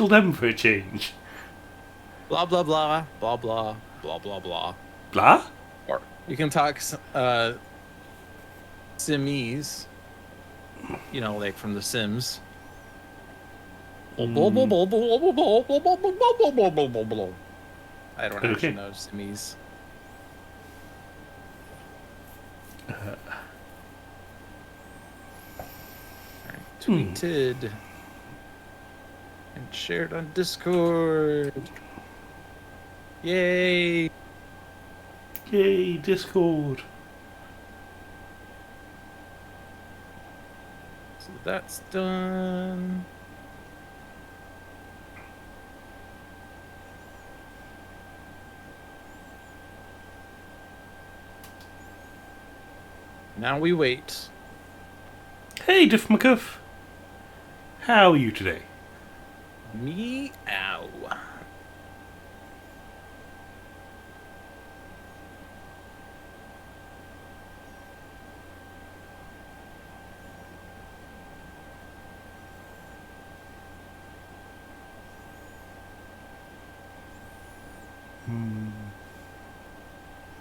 title them for a change. Blah, blah, blah, blah, blah, blah, blah, blah. Blah? Or you can talk Simmese, you know, like from The Sims. I don't actually know Simmese. Tweeted and shared on Discord. Yay! Yay, Discord. So that's done. Now we wait. Hey, Diff McCuff. How are you today? Meow.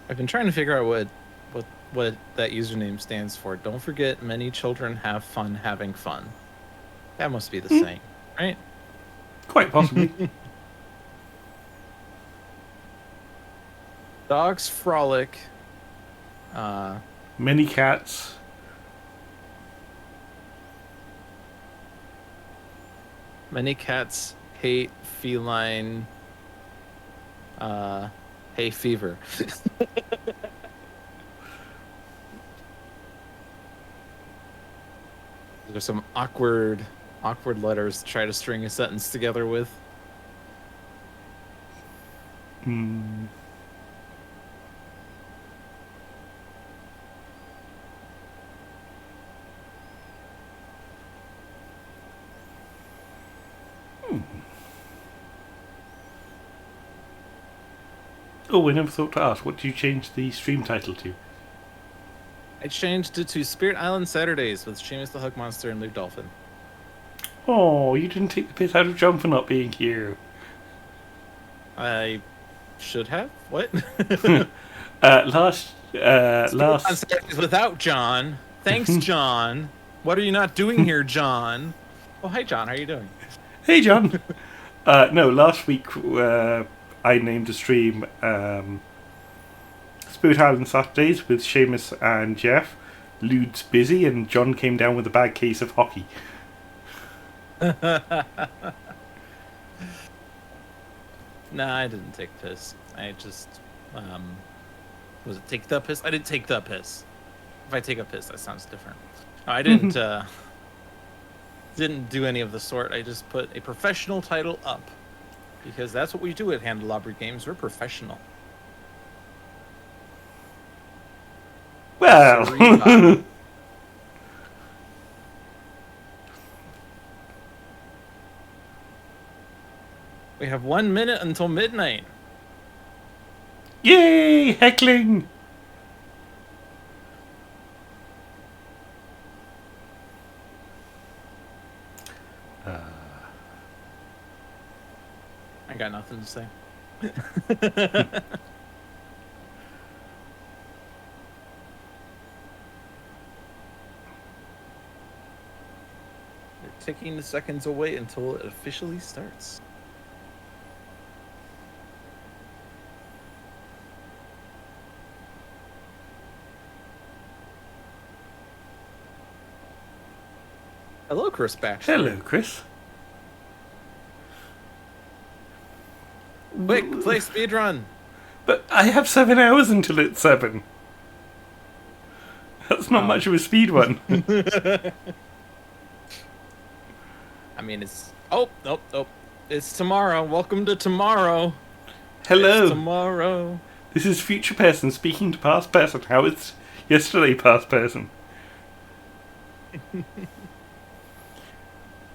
I've been trying to figure out what that username stands for. Don't forget, many children have fun having fun. That must be the same, right? Quite possibly. Dogs frolic. Many cats. Many cats hate feline. Hay fever. There's some awkward letters to try to string a sentence together with. Oh, I never thought to ask. What did you change the stream title to? I changed it to Spirit Island Saturdays with SeamusTheHugMonster and LogicDolphin. Oh, you didn't take the piss out of John for not being here. I should have? What? Last Saturdays without John. Thanks, John. What are you not doing here, John? Oh, hi, John. How are you doing? Hey, John. No, last week I named a stream Spirit Island Saturdays with Seamus and Jeff. Lude's busy, and John came down with a bad case of hockey. Nah, I didn't take piss. I just, was it take the piss? I didn't take the piss. If I take a piss, that sounds different. No, I didn't, didn't do any of the sort. I just put a professional title up. Because that's what we do at Handelabra Games. We're professional. Well... We have 1 minute until midnight. Yay! Heckling! I got nothing to say. They're ticking the seconds away until it officially starts. Hello, Chris Batchelor. Hello, Chris. Quick, play speedrun. But I have 7 hours until it's 7. That's not much of a speed one. I mean, it's... Oh, nope. It's tomorrow. Welcome to tomorrow. Hello. It's tomorrow. This is future person speaking to past person. How is yesterday past person?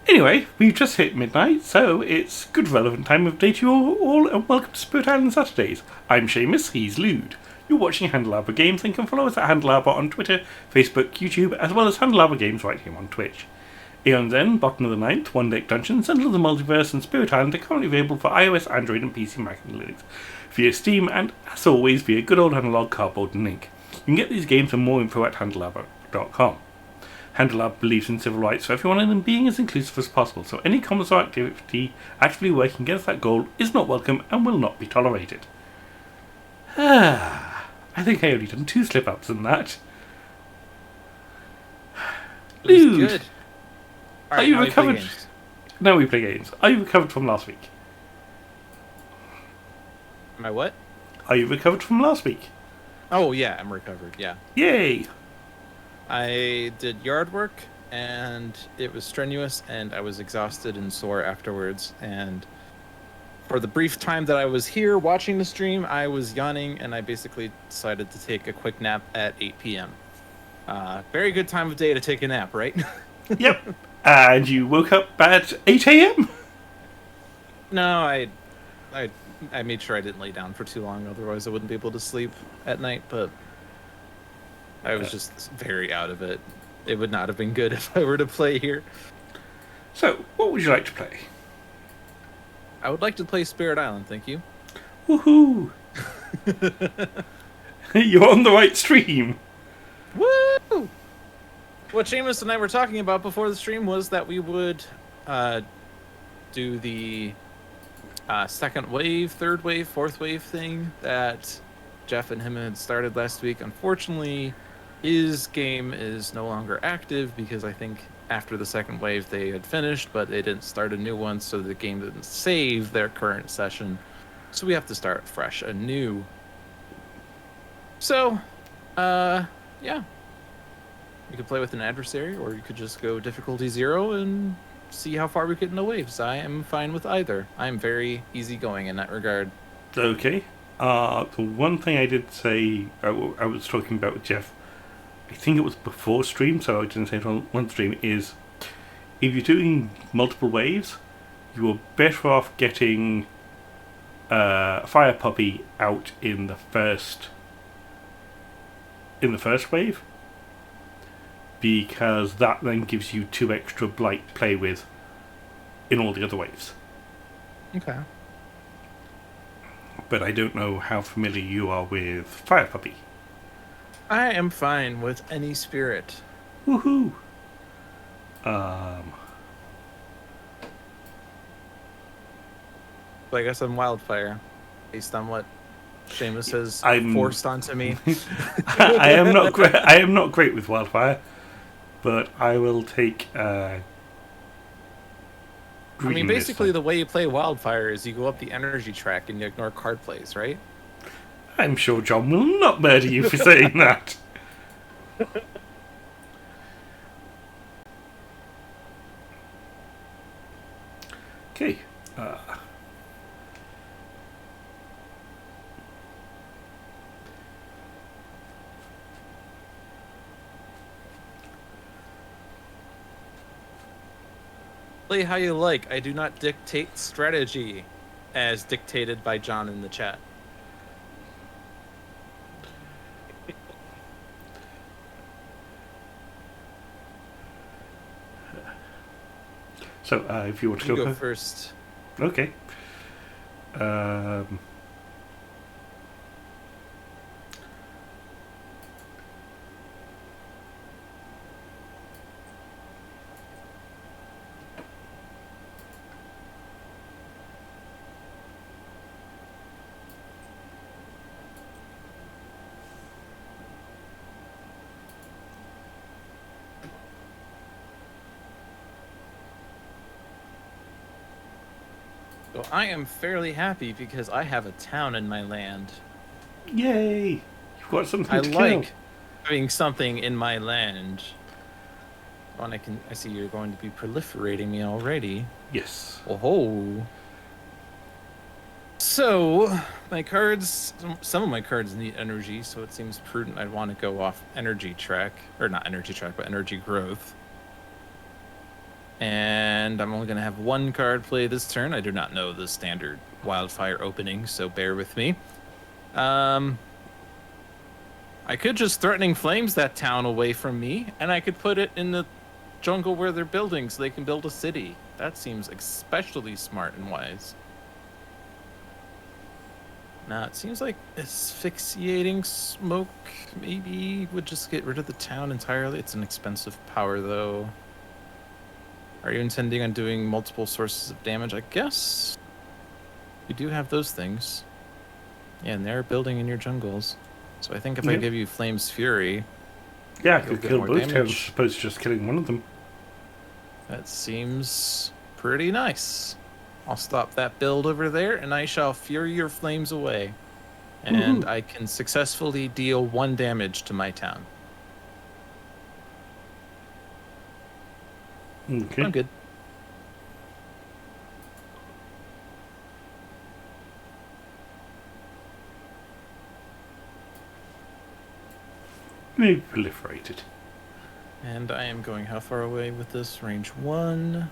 Anyway, we've just hit midnight, so it's good relevant time of day to you all, and welcome to Spirit Island Saturdays. I'm Seamus, he's Lude. You're watching Handelabra Games and can follow us at Handelabra on Twitter, Facebook, YouTube, as well as Handelabra Games right here on Twitch. Aeon's End, Bottom of the Ninth, One Deck Dungeon, Central of the Multiverse, and Spirit Island are currently available for iOS, Android, and PC, Mac, and Linux via Steam, and as always via good old analog cardboard and ink. You can get these games and more info at Handelabra.com. Handelabra believes in civil rights for everyone and in being as inclusive as possible, so any comments or activity actively working against that goal is not welcome and will not be tolerated. I think I only done 2 slip-ups in that. Lude, Good. are you recovered? Now we play games. Are you recovered from last week? Am I what? Are you recovered from last week? Oh, yeah, I'm recovered, yeah. Yay! I did yard work, and it was strenuous, and I was exhausted and sore afterwards, and for the brief time that I was here watching the stream, I was yawning, and I basically decided to take a quick nap at 8 p.m. Very good time of day to take a nap, right? Yep. And you woke up at 8 a.m.? No, I made sure I didn't lay down for too long, otherwise I wouldn't be able to sleep at night, but I was just very out of it. It would not have been good if I were to play here. So, what would you like to play? I would like to play Spirit Island, thank you. Woohoo! You're on the right stream! Woo! What Seamus and I were talking about before the stream was that we would do the second wave, third wave, fourth wave thing that Jeff and him had started last week. Unfortunately, his game is no longer active because I think after the second wave they had finished, but they didn't start a new one, so the game didn't save their current session. So we have to start fresh, anew. So, yeah. You could play with an adversary, or you could just go difficulty 0 and see how far we get in the waves. I am fine with either. I'm very easygoing in that regard. Okay. The one thing I did say, I was talking about with Jeff, I think it was before stream, so I didn't say it on one stream, is if you're doing multiple waves, you are better off getting Fire Puppy out in the first wave, because that then gives you 2 extra blight to play with in all the other waves. Okay. But I don't know how familiar you are with Fire Puppy. I am fine with any spirit. Woohoo! So I guess I'm Wildfire, based on what Seamus has forced onto me. I am not great. I am not great with Wildfire, but I will take. I mean, basically, the way you play Wildfire is you go up the energy track and you ignore card plays, right? I'm sure John will not murder you for saying that. Okay. Play how you like. I do not dictate strategy, as dictated by John in the chat. So, if you want to go first. Okay. So I am fairly happy because I have a town in my land. Yay! You've got something I to like kill. having something in my land. Oh, I see you're going to be proliferating me already. Yes. Oh. So, my cards, some of my cards need energy, so it seems prudent I'd want to go off energy track, or not energy track, but energy growth. And I'm only going to have 1 card play this turn. I do not know the standard Wildfire opening, so bear with me. I could just Threatening Flames that town away from me, and I could put it in the jungle where they're building so they can build a city. That seems especially smart and wise. Now, it seems like asphyxiating smoke maybe would just get rid of the town entirely. It's an expensive power, though. Are you intending on doing multiple sources of damage? I guess you do have those things. Yeah, and they're building in your jungles. So I think if I give you Flame's Fury... Yeah, I could kill both towns as opposed to just killing one of them. That seems pretty nice. I'll stop that build over there, and I shall fury your flames away. And I can successfully deal 1 damage to my town. Okay. I'm good. Maybe proliferated. And I am going how far away with this? Range 1.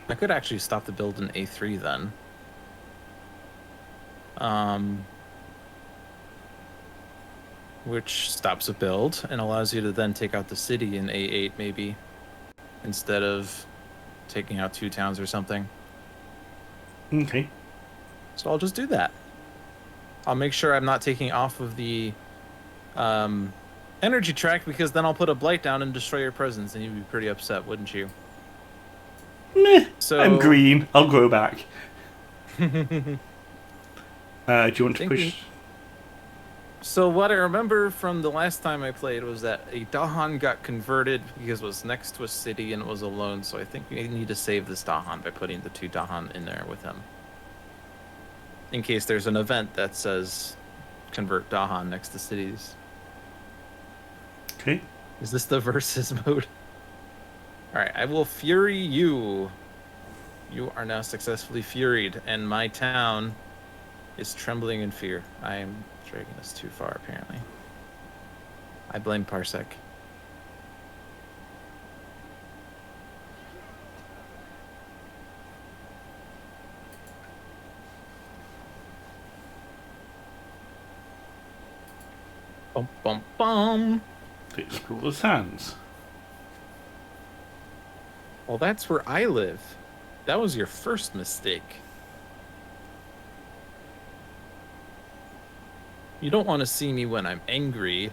I could actually stop the build in A3 then. Which stops a build and allows you to then take out the city in A8 maybe, instead of taking out 2 towns or something. Okay. So I'll just do that. I'll make sure I'm not taking off of the energy track, because then I'll put a blight down and destroy your presence, and you'd be pretty upset, wouldn't you? Meh. So I'm green. I'll grow back. Do you want to push? So what I remember from the last time I played was that a Dahan got converted because it was next to a city and it was alone. So I think we need to save this Dahan by putting the 2 Dahan in there with him, in case there's an event that says convert Dahan next to cities. Okay. Is this the versus mode? Alright, I will fury you. You are now successfully furied, and my town is trembling in fear. I am dragging this too far, apparently. I blame Parsec. Bum bum bum. To explore the sands. Well, that's where I live. That was your first mistake. You don't want to see me when I'm angry.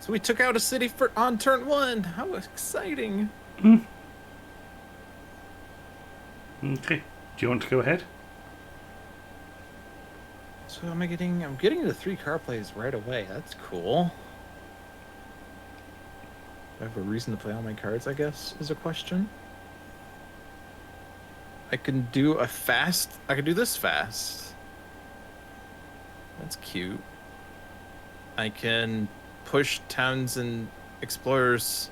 So we took out a city on turn 1. How exciting. Okay. Do you want to go ahead? So I'm getting the 3 car plays right away. That's cool. Do I have a reason to play all my cards, I guess, is a question. I can do this fast. That's cute. I can push towns and explorers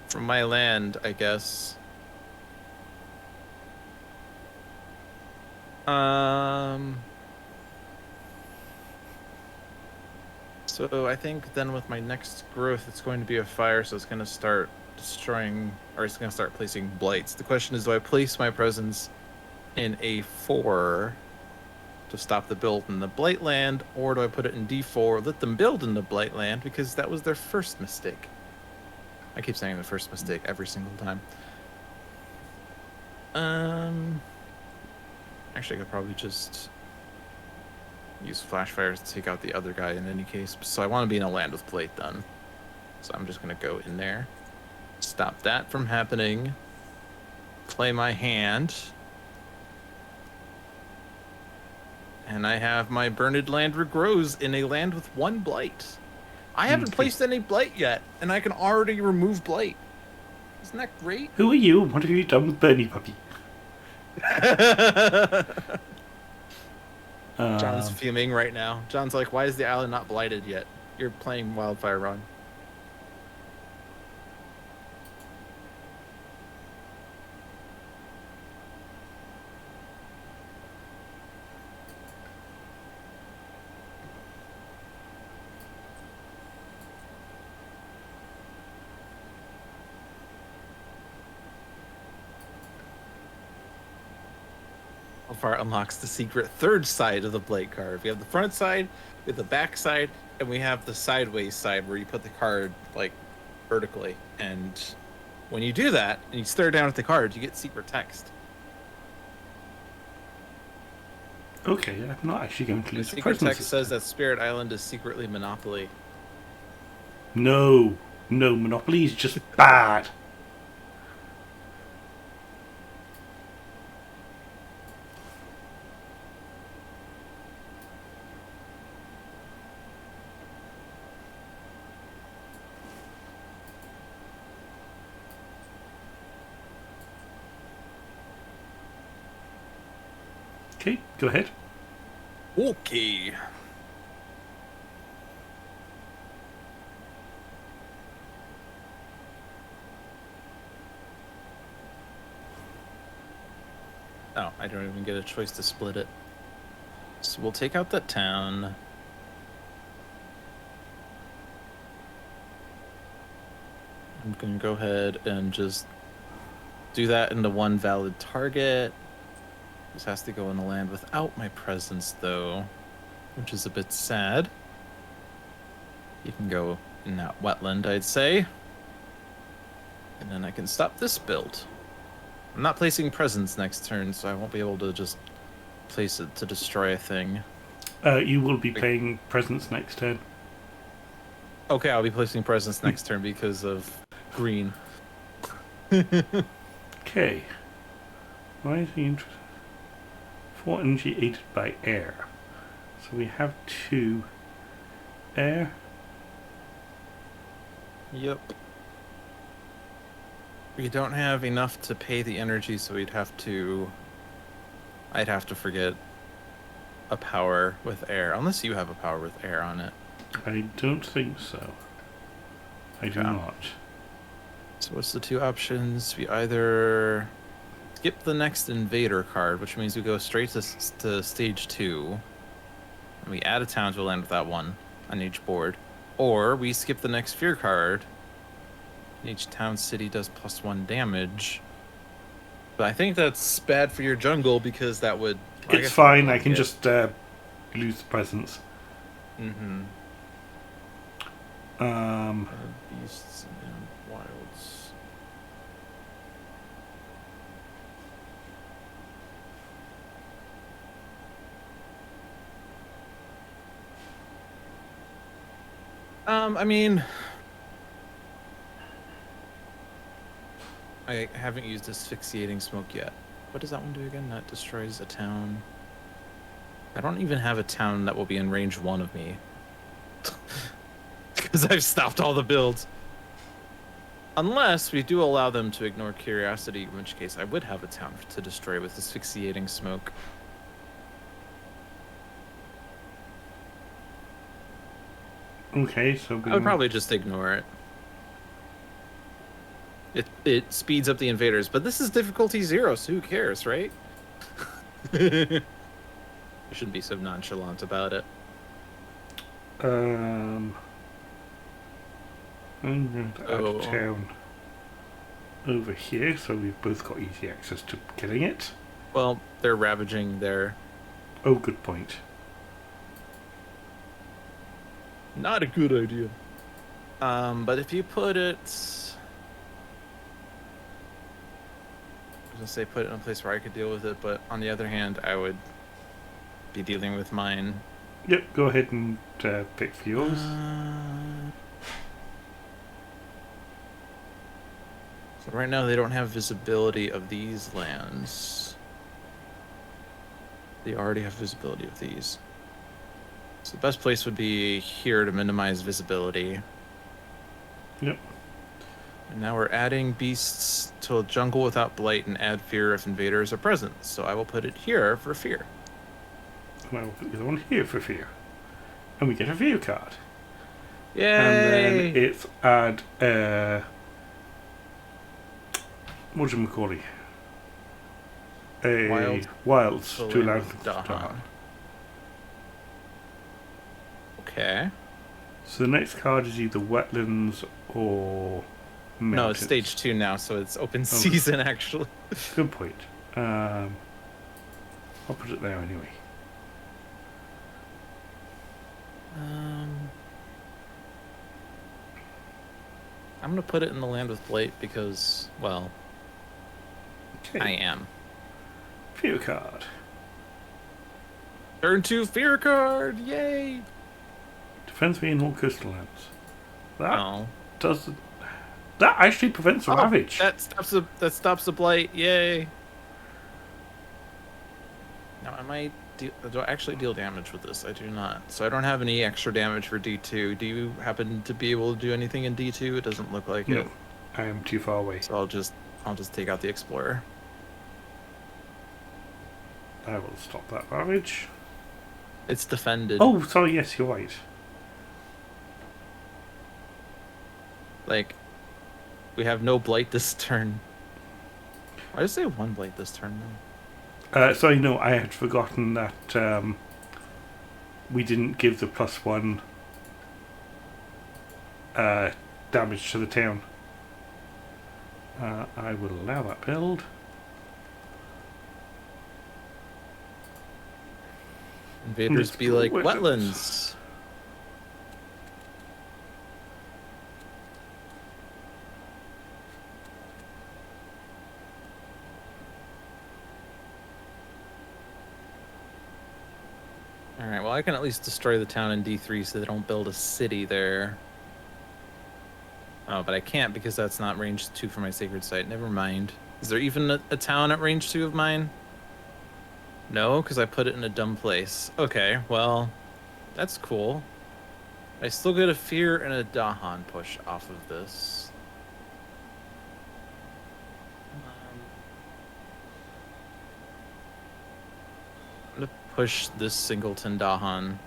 from my land, I guess. So I think then with my next growth, it's going to be a fire, so it's going to start destroying, or it's going to start placing blights. The question is, do I place my presence in A4 to stop the build in the blight land, or do I put it in D4, let them build in the blight land, because that was their first mistake. I keep saying the first mistake every single time. Actually, I could probably just use flash fires to take out the other guy in any case. So I want to be in a land with blight then. So I'm just going to go in there, stop that from happening, play my hand. And I have my Burned Land regrows in a land with 1 blight. I haven't placed any blight yet, and I can already remove blight. Isn't that great? Who are you? What have you done with Bernie Puppy? John's fuming right now. John's like, why is the island not blighted yet? You're playing Wildfire wrong. Far unlocks the secret third side of the blade card. We have the front side, we have the back side, and we have the sideways side where you put the card like vertically. And when you do that and you stare down at the card, you get secret text. Okay, I'm not actually going to The lose the secret presence. text says that Spirit Island is secretly Monopoly. No, Monopoly is just bad. Okay, go ahead. Okay. Oh, I don't even get a choice to split it. So we'll take out that town. I'm going to go ahead and just do that into one valid target. This has to go in the land without my presence, though, which is a bit sad. You can go in that wetland, I'd say. And then I can stop this build. I'm not placing presence next turn, so I won't be able to just place it to destroy a thing. You will be playing presence next turn. Okay, I'll be placing presence next turn because of green. Okay. Why is he interested? 4 energy aided by air. So we have 2 air. Yep. We don't have enough to pay the energy, so I'd have to forget a power with air. Unless you have a power with air on it. I don't think so. I do not. So what's the 2 options? We either skip the next invader card, which means we go straight to stage 2. And we add a town to a land without 1 on each board. Or we skip the next fear card. And each town city does +1 damage. But I think that's bad for your jungle because that would... It's fine, I can just lose the presence. Mm-hmm. Beasts and wilds. I mean, I haven't used asphyxiating smoke yet. What does that one do again? That destroys a town. I don't even have a town that will be in range 1 of me. Because I've stopped all the builds. Unless we do allow them to ignore curiosity, in which case I would have a town to destroy with asphyxiating smoke. Okay, so I would probably just ignore it. It speeds up the invaders, but this is difficulty 0, so who cares, right? I shouldn't be so nonchalant about it. I'm going to add a town over here, so we've both got easy access to killing it. Well, they're ravaging their... Oh, good point. Not a good idea. But if you put it... I was going to say put it in a place where I could deal with it, but on the other hand, I would be dealing with mine. Yep, go ahead and pick for yours. So right now they don't have visibility of these lands. They already have visibility of these. So the best place would be here to minimize visibility. Yep. And now we're adding beasts to a jungle without blight and add fear if invaders are present. So I will put it here for fear. And I will put the other one here for fear. And we get a fear card. Yay! And then it's add what do you call it? Wilds to allow them to start. Okay. So the next card is either wetlands or mountains. No, it's stage 2 now, so it's open season actually. Good point. I'll put it there anyway. I'm gonna put it in the land with Blight because, well, Okay. I am. Fear card. Turn 2 fear card! Yay! Defends me in all coastal lands. That Oh. doesn't. That actually prevents the ravage. That stops the Blight. Yay! Now, do I actually deal damage with this? I do not. So I don't have any extra damage for D2. Do you happen to be able to do anything in D2? It doesn't look like it. No, I am too far away. So I'll just take out the Explorer. I will stop that ravage. It's defended. Oh, sorry, yes, you're right. Like, we have no Blight this turn. I just say one Blight this turn, though. Sorry, no, I had forgotten that we didn't give the +1 damage to the town. I will allow that build. Invaders be like, wetlands. Alright, well I can at least destroy the town in D3 so they don't build a city there. Oh, but I can't because that's not range 2 for my sacred site. Never mind. Is there even a town at range 2 of mine? No, because I put it in a dumb place. Okay, well, that's cool. I still get a fear and a Dahan push off of this. I'm gonna push this Singleton Dahan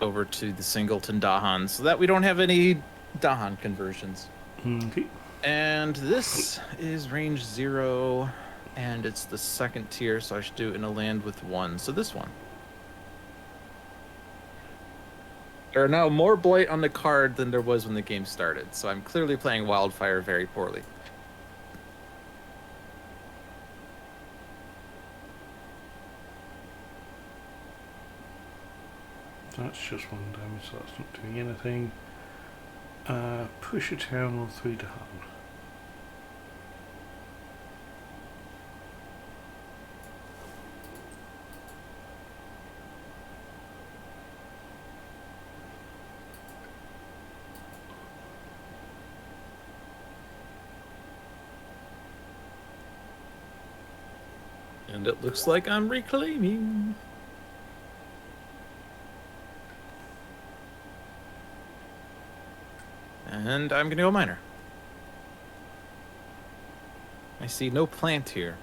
over to the Singleton Dahan so that we don't have any Dahan conversions. Okay. And this is range 0. And it's the second tier, so I should do it in a land with 1. So this one. There are now more Blight on the card than there was when the game started, so I'm clearly playing Wildfire very poorly. That's just 1 damage, so that's not doing anything. Push a town or 3 down. And it looks like I'm reclaiming. And I'm gonna go miner. I see no plant here.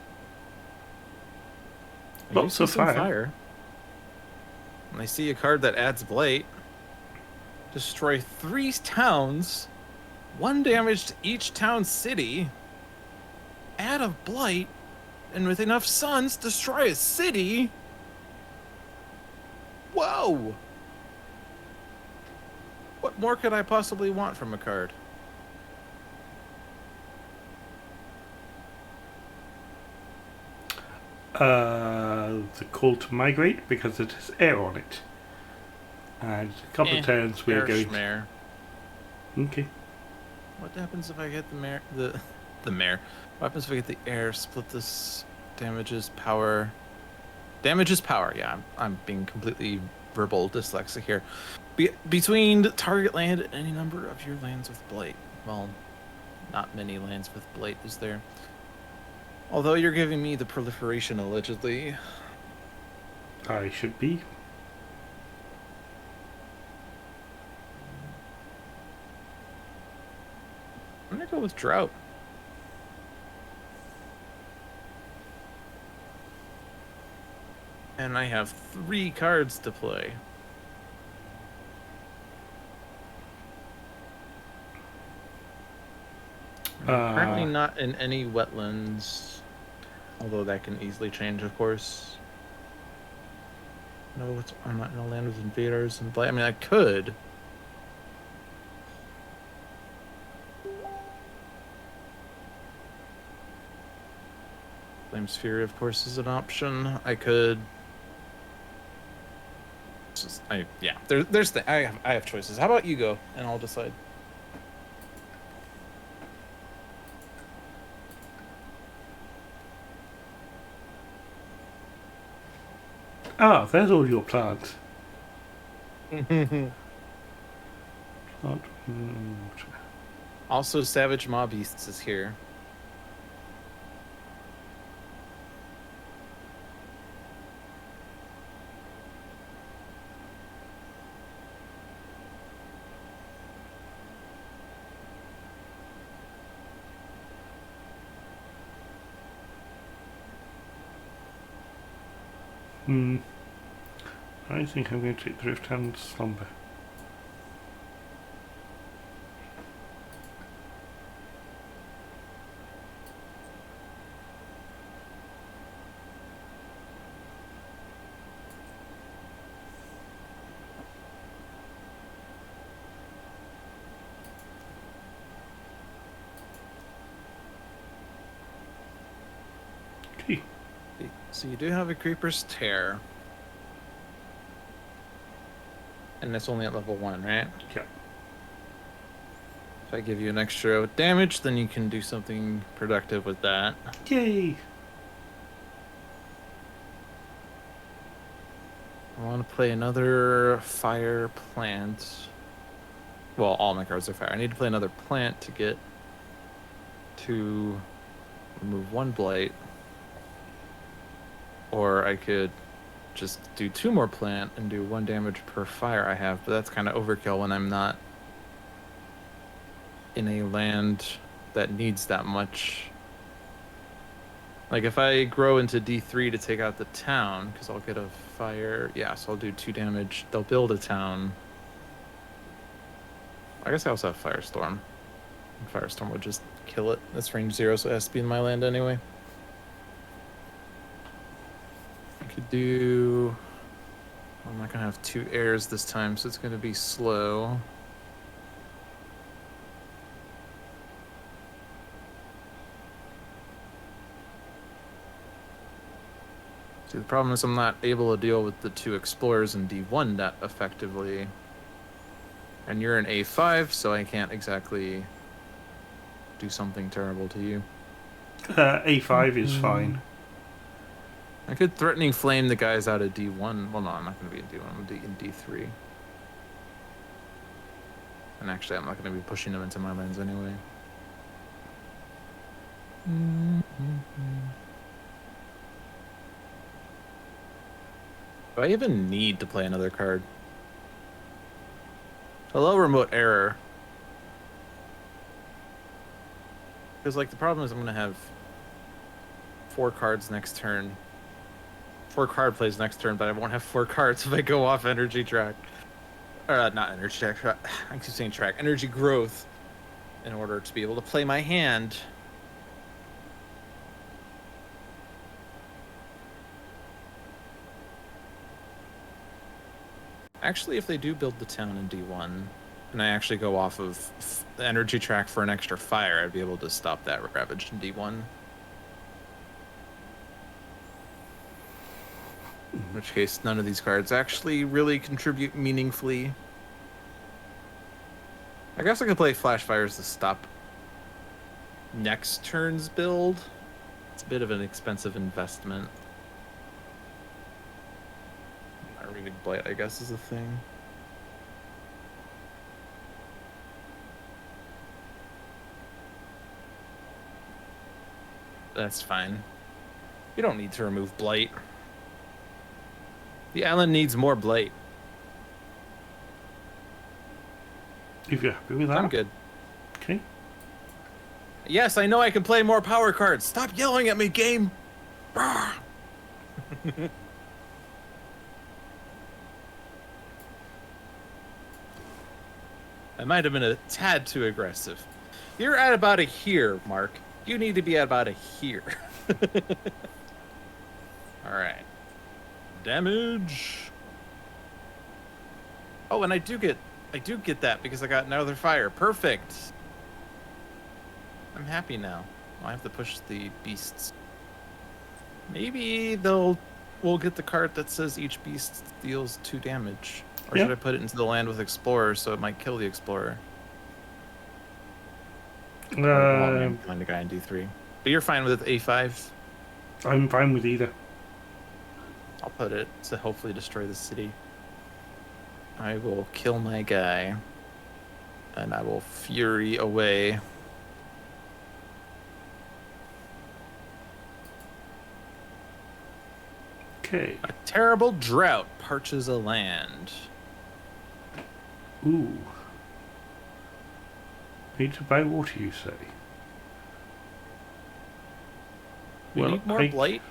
I do Lots see of some fire. And I see a card that adds Blight. Destroy 3 towns. 1 damage to each town city. Add a Blight. And with enough suns, destroy a city? Whoa! What more could I possibly want from a card? The call to migrate because it has air on it. And a couple of turns we are going. Schmare. Okay. What happens if I get the mare? The mare. What happens if I get the air? Split this. Damages power. Damages power. Yeah, I'm being completely verbal dyslexic here. Between the target land and any number of your lands with Blight. Well, not many lands with Blight, is there? Although you're giving me the proliferation allegedly. I should be. I'm gonna go with drought. And I have 3 cards to play. I'm currently not in any wetlands, although that can easily change, of course. No, I'm not in a land with invaders and Blight. I mean, I could. Flame's Fury, of course, is an option. I could. Yeah. I have choices. How about you go, and I'll decide. Ah, there's all your plants. Plant. Also, Savage Maw Beasts is here. I think I'm going to take Drift and Slumber. Okay. So you do have a Creeper's Tear. And that's only at level 1, right? Yeah. If I give you an extra damage, then you can do something productive with that. Yay! I want to play another fire plant. Well, all my cards are fire. I need to play another plant to get to remove 1 blight. Or I could just do 2 more plant and do 1 damage per fire I have, but that's kind of overkill when I'm not in a land that needs that much. Like if I grow into D3 to take out the town, because I'll get a fire, yeah, so I'll do 2 damage. They'll build a town. I guess I also have Firestorm. Firestorm would just kill it. That's range 0, so it has to be in my land anyway. I could do... I'm not going to have 2 airs this time, so it's going to be slow. See, the problem is I'm not able to deal with the 2 explorers in D1 that effectively. And you're an A5, so I can't exactly do something terrible to you. A5 is fine. I could Threatening Flame the guys out of D1. Well, no, I'm not going to be in D1. I'm in D3. And actually, I'm not going to be pushing them into my lands anyway. Do I even need to play another card? Hello, Remote Error. Because, like, the problem is I'm going to have 4 cards next turn. 4 card plays next turn, but I won't have 4 cards if I go off Energy Track. Or, not Energy Track. I keep saying Track. Energy Growth. In order to be able to play my hand. Actually, if they do build the town in D1, and I actually go off of the Energy Track for an extra fire, I'd be able to stop that Ravage in D1. In which case, none of these cards actually really contribute meaningfully. I guess I could play Flash Fires to stop next turn's build. It's a bit of an expensive investment. Not really Blight, I guess, is a thing. That's fine. You don't need to remove Blight. The island needs more Blight. If you're happy with that. I'm good. Okay. Yes, I know I can play more power cards. Stop yelling at me, game. I might have been a tad too aggressive. You're at about a here, Mark. You need to be at about a here. All right. Damage. Oh, and I do get that because I got another fire. Perfect. I'm happy now. I have to push the beasts. Maybe we'll get the card that says each beast deals 2 damage. Or Yeah. should I put it into the land with Explorer so it might kill the Explorer? Or it won't land find a guy in D3. But you're fine with A5? I'm fine with either. I'll put it to hopefully destroy the city. I will kill my guy. And I will fury away. Okay. A terrible drought parches a land. Ooh. Need to buy water, you say? We need more blight.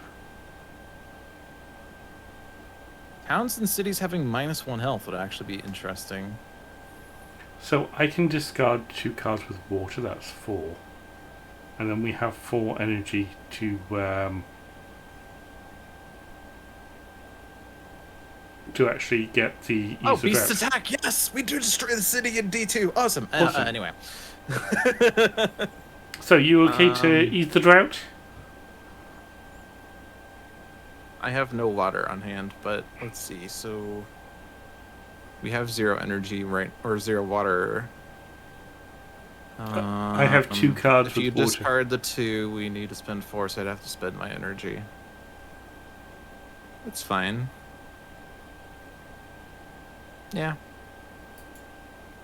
Towns and cities having -1 health would actually be interesting. So I can discard 2 cards with water, that's 4. And then we have 4 energy to actually get the beast attack! Yes! We do destroy the city in D2! Awesome! Anyway. So you okay to ease the drought? I have no water on hand, but let's see. So we have 0 energy, right? Or 0 water. I have 2 cards with water. If you discard the 2, we need to spend 4, so I'd have to spend my energy. That's fine. Yeah.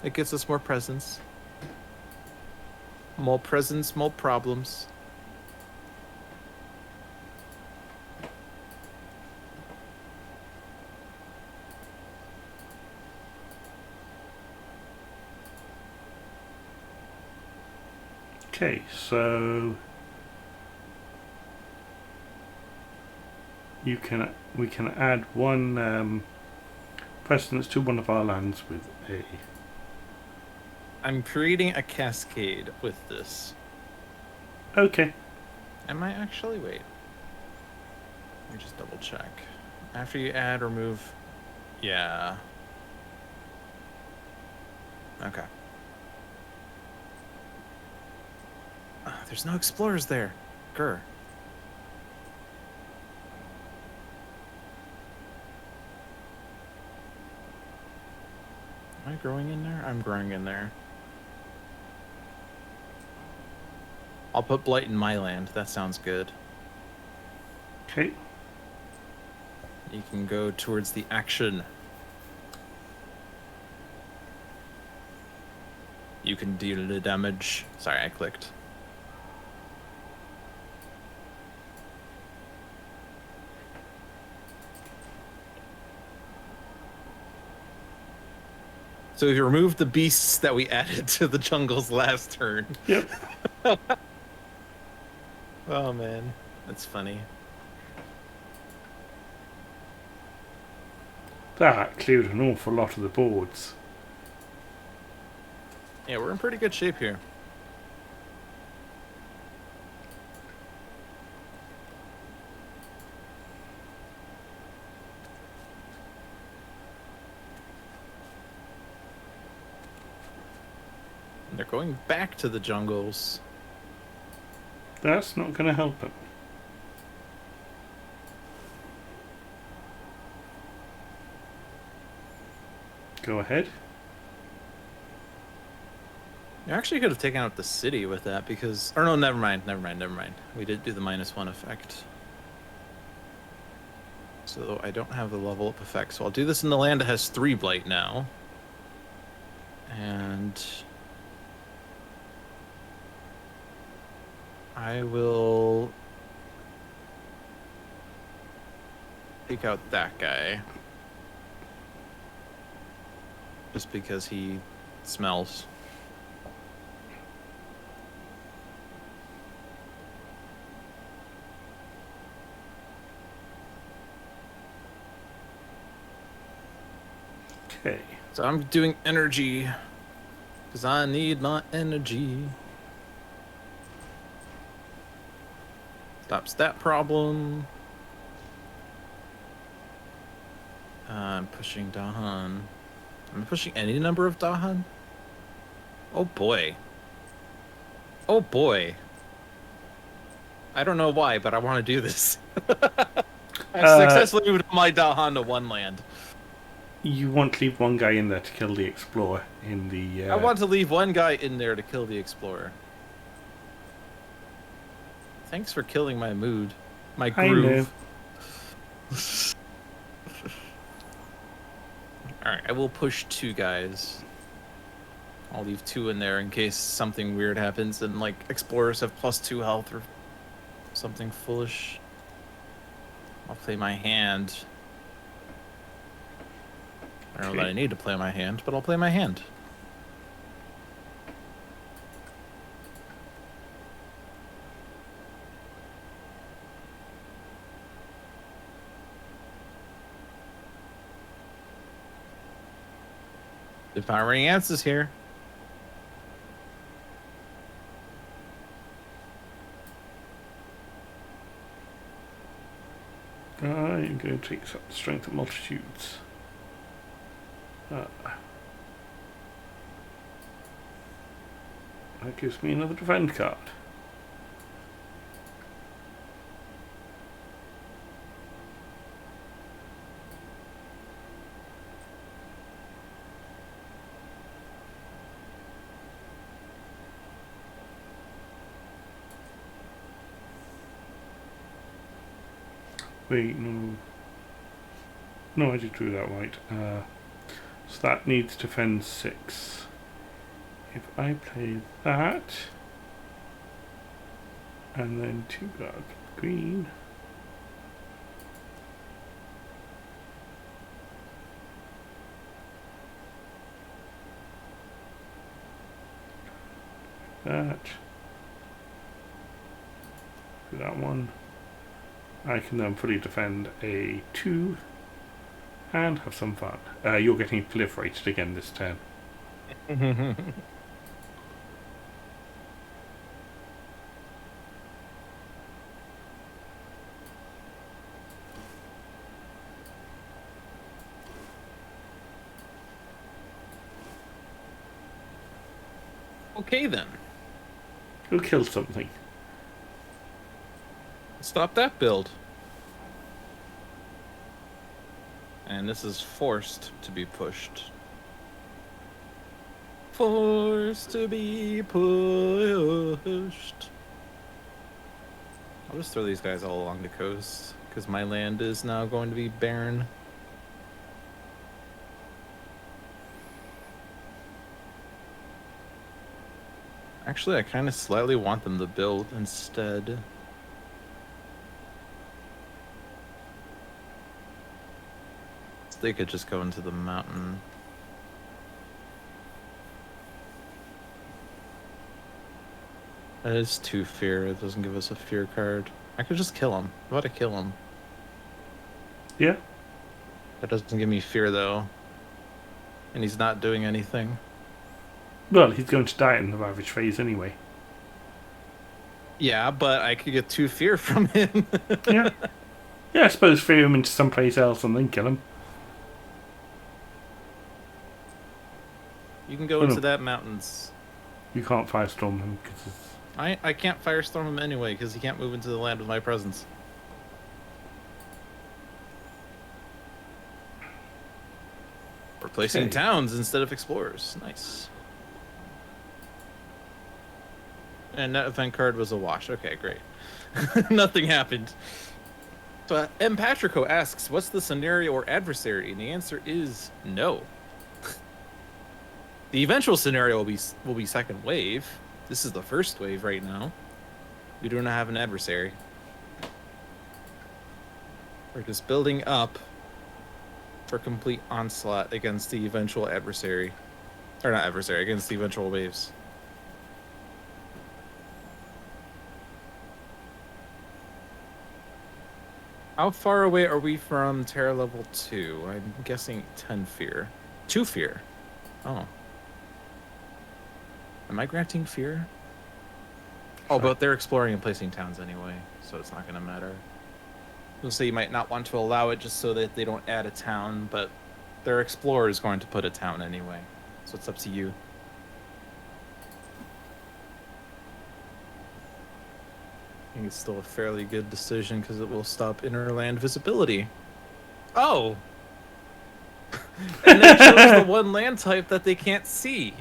It gets us more presents. More presents, more problems. Okay, so we can add 1 precedence to one of our lands with a. I'm creating a cascade with this. Okay. Am I actually? Wait. Let me just double check. After you add, remove. Yeah. Okay. There's no explorers there. Grr. Am I growing in there? I'm growing in there. I'll put blight in my land. That sounds good. Okay. You can go towards the action. You can deal the damage. Sorry, I clicked. So we removed the beasts that we added to the jungles last turn. Yep. Oh man, that's funny. That cleared an awful lot of the boards. Yeah, we're in pretty good shape here. And they're going back to the jungles. That's not going to help it. Go ahead. You actually could have taken out the city with that because... Or no, never mind. We did do the -1 effect. So I don't have the level up effect. So I'll do this in the land that has 3 blight now. And... I will... take out that guy. Just because he smells. Okay. So I'm doing energy. Because I need my energy. Stops that problem. I'm pushing Dahan. Am I pushing any number of Dahan? Oh boy. Oh boy. I don't know why, but I want to do this. I've Uh, successfully moved my Dahan to one land. You want to leave one guy in there to kill the explorer in the... I want to leave one guy in there to kill the explorer. Thanks for killing my mood. My groove. Alright, I will push 2 guys. I'll leave 2 in there in case something weird happens and, like, explorers have +2 health or something foolish. I'll play my hand. I don't know that I need to play my hand, but I'll play my hand. Devouring Ants is here. I'm going to take Strength of Multitudes. That gives me another defend card. Wait, no. No, I did do that right. So that needs defend 6. If I play that, and then 2 guard green, that, do that one, I can then fully defend a 2 and have some fun. You're getting proliferated again this turn. Okay, then. Who killed something? Stop that build. And this is forced to be pushed. Forced to be pushed. I'll just throw these guys all along the coast, because my land is now going to be barren. Actually, I kind of slightly want them to build instead. They could just go into the mountain. That is 2 fear. It doesn't give us a fear card. I could just kill him. How about I kill him? Yeah. That doesn't give me fear, though. And he's not doing anything. Well, he's going to die in the Ravage phase anyway. Yeah, but I could get 2 fear from him. Yeah. Yeah, I suppose fear him into someplace else and then kill him. You can go into that mountains. You can't firestorm him because I can't firestorm him anyway because he can't move into the land with my presence. Replacing towns instead of explorers. Nice. And that event card was a wash. Okay, great. Nothing happened. So M. Patrico asks, what's the scenario or adversary? And the answer is no. The eventual scenario will be second wave. This is the first wave right now. We do not have an adversary. We're just building up for complete onslaught against the eventual adversary. Or not adversary, against the eventual waves. How far away are we from Terra level 2? I'm guessing 10 fear. 2 fear. Oh. Am I granting fear? Oh, but they're exploring and placing towns anyway, so it's not going to matter. We'll say you might not want to allow it just so that they don't add a town, but their explorer is going to put a town anyway, so it's up to you. think it's still a fairly good decision because it will stop inner land visibility. Oh! And that shows the one land type that they can't see.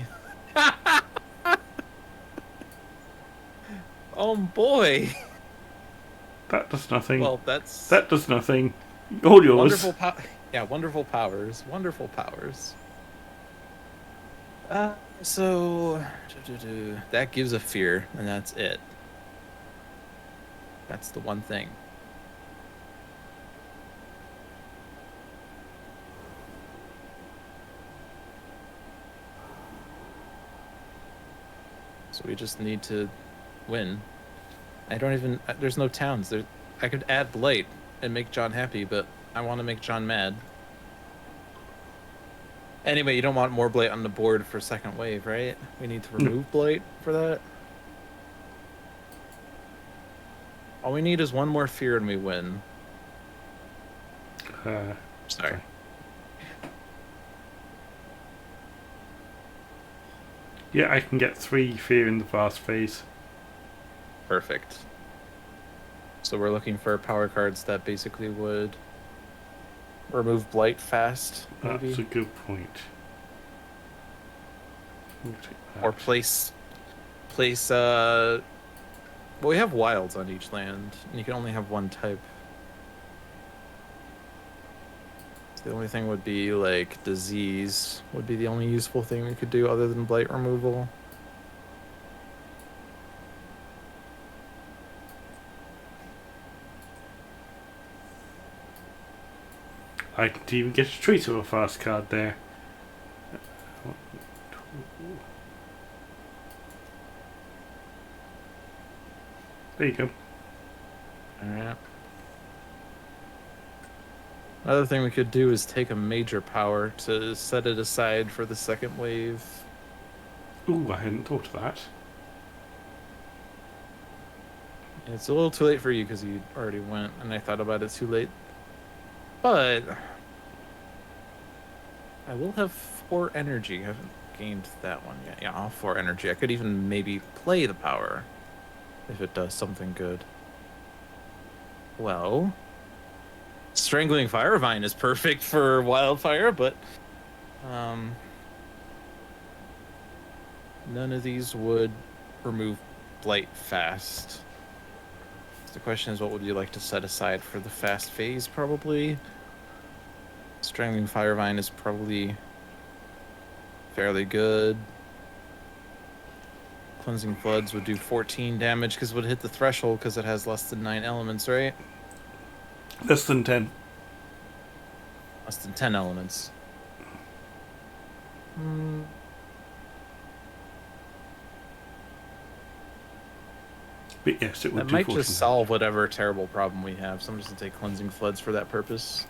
Oh boy. That does nothing. Well, that's... That does nothing. All yours. Wonderful powers. Wonderful powers. So... That gives a fear, and that's it. That's the one thing. So we just need to win. I don't even... There's no towns. I could add Blight and make John happy, but I want to make John mad. Anyway, you don't want more Blight on the board for second wave, right? We need to remove Blight for that. All we need is one more fear and we win. Sorry. Yeah, I can get 3 fear in the fast phase. Perfect. So we're looking for power cards that basically would remove Blight fast, maybe? That's a good point. Or place well, we have wilds on each land, and you can only have one type. So the only thing would be like disease would be the only useful thing we could do other than Blight removal. I didn't even get a treat of a fast card there. There you go. Alright. Another thing we could do is take a major power to set it aside for the second wave. Ooh, I hadn't thought of that. It's a little too late for you because you already went, and I thought about it too late. But I will have 4 energy. I haven't gained that one yet. Yeah, I'll have 4 energy. I could even maybe play the power if it does something good. Well, Strangling Firevine is perfect for Wildfire, but none of these would remove Blight fast. So the question is, what would you like to set aside for the fast phase? Probably Strangling Firevine is probably fairly good. Cleansing Floods would do 14 damage because it would hit the threshold because it has less than 9 elements, right? Less than 10. Less than 10 elements. But yes, it would That do might 14 just solve whatever terrible problem we have. So I'm just going to take Cleansing Floods for that purpose.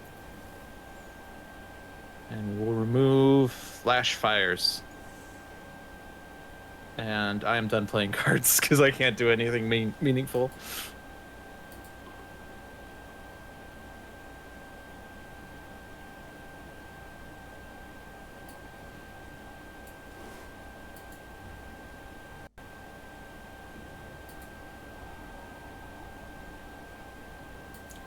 And we'll remove Flash Fires. And I am done playing cards because I can't do anything meaningful.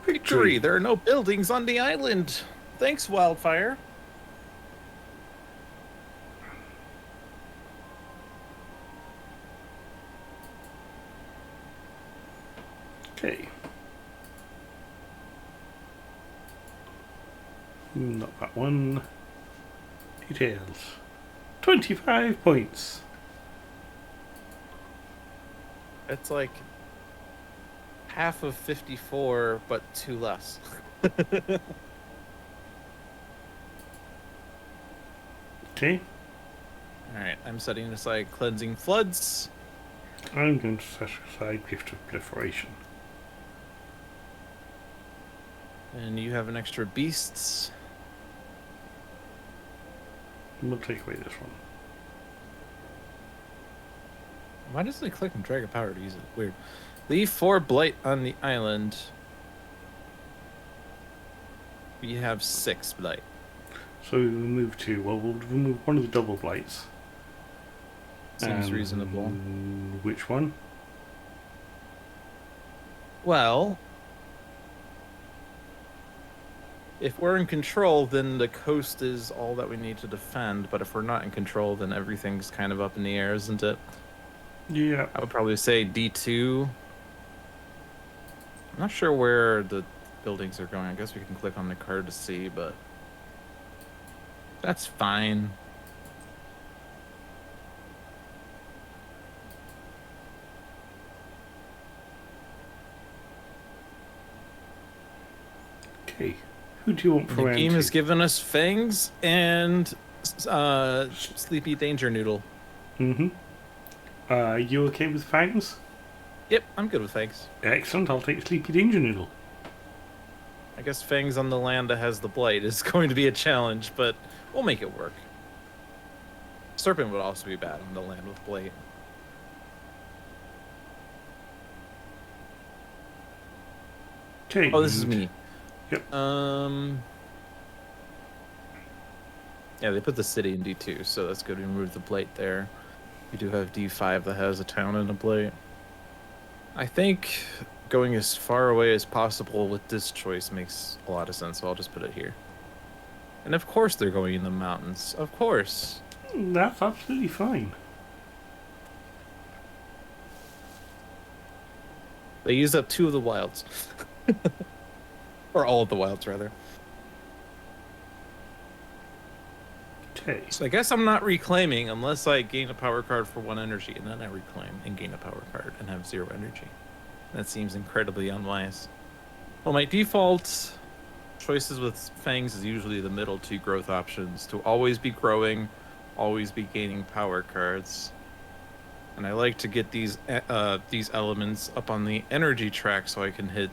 Victory! There are no buildings on the island. Thanks, Wildfire. Okay. Not that one. Details. 25 points. It's like half of 54, but 2 less. Okay. Alright, I'm setting aside Cleansing Floods. I'm going to set aside Gift of Proliferation. And you have an extra beasts. We'll take away this one. Why doesn't it click and drag a power to use it? Weird. Leave 4 Blight on the island. We have 6 Blight. So we'll move 2. Well, we'll remove one of the double blights. Seems reasonable. Which one? Well, if we're in control, then the coast is all that we need to defend. But if we're not in control, then everything's kind of up in the air, isn't it? Yeah. I would probably say D2. I'm not sure where the buildings are going. I guess we can click on the card to see, but that's fine. Okay. Who do you want for The round game two? has given us Fangs and Sleepy Danger Noodle. Mm-hmm. You okay with Fangs? Yep, I'm good with Fangs. Excellent. I'll take Sleepy Danger Noodle. I guess Fangs on the land that has the blight is going to be a challenge, but we'll make it work. Serpent would also be bad on the land with blight. Okay. Oh, this is me. Yep. Yeah, they put the city in D2, so that's good. We removed the blight there. We do have D5 that has a town and a blight. I think going as far away as possible with this choice makes a lot of sense, so I'll just put it here. And of course they're going in the mountains. Of course. That's absolutely fine. They used up 2 of the wilds. Or all of the wilds, rather. Okay. So I guess I'm not reclaiming unless I gain a power card for 1 energy, and then I reclaim and gain a power card and have 0 energy. That seems incredibly unwise. Well, my default choices with Fangs is usually the middle 2 growth options, to always be growing, always be gaining power cards. And I like to get these elements up on the energy track so I can hit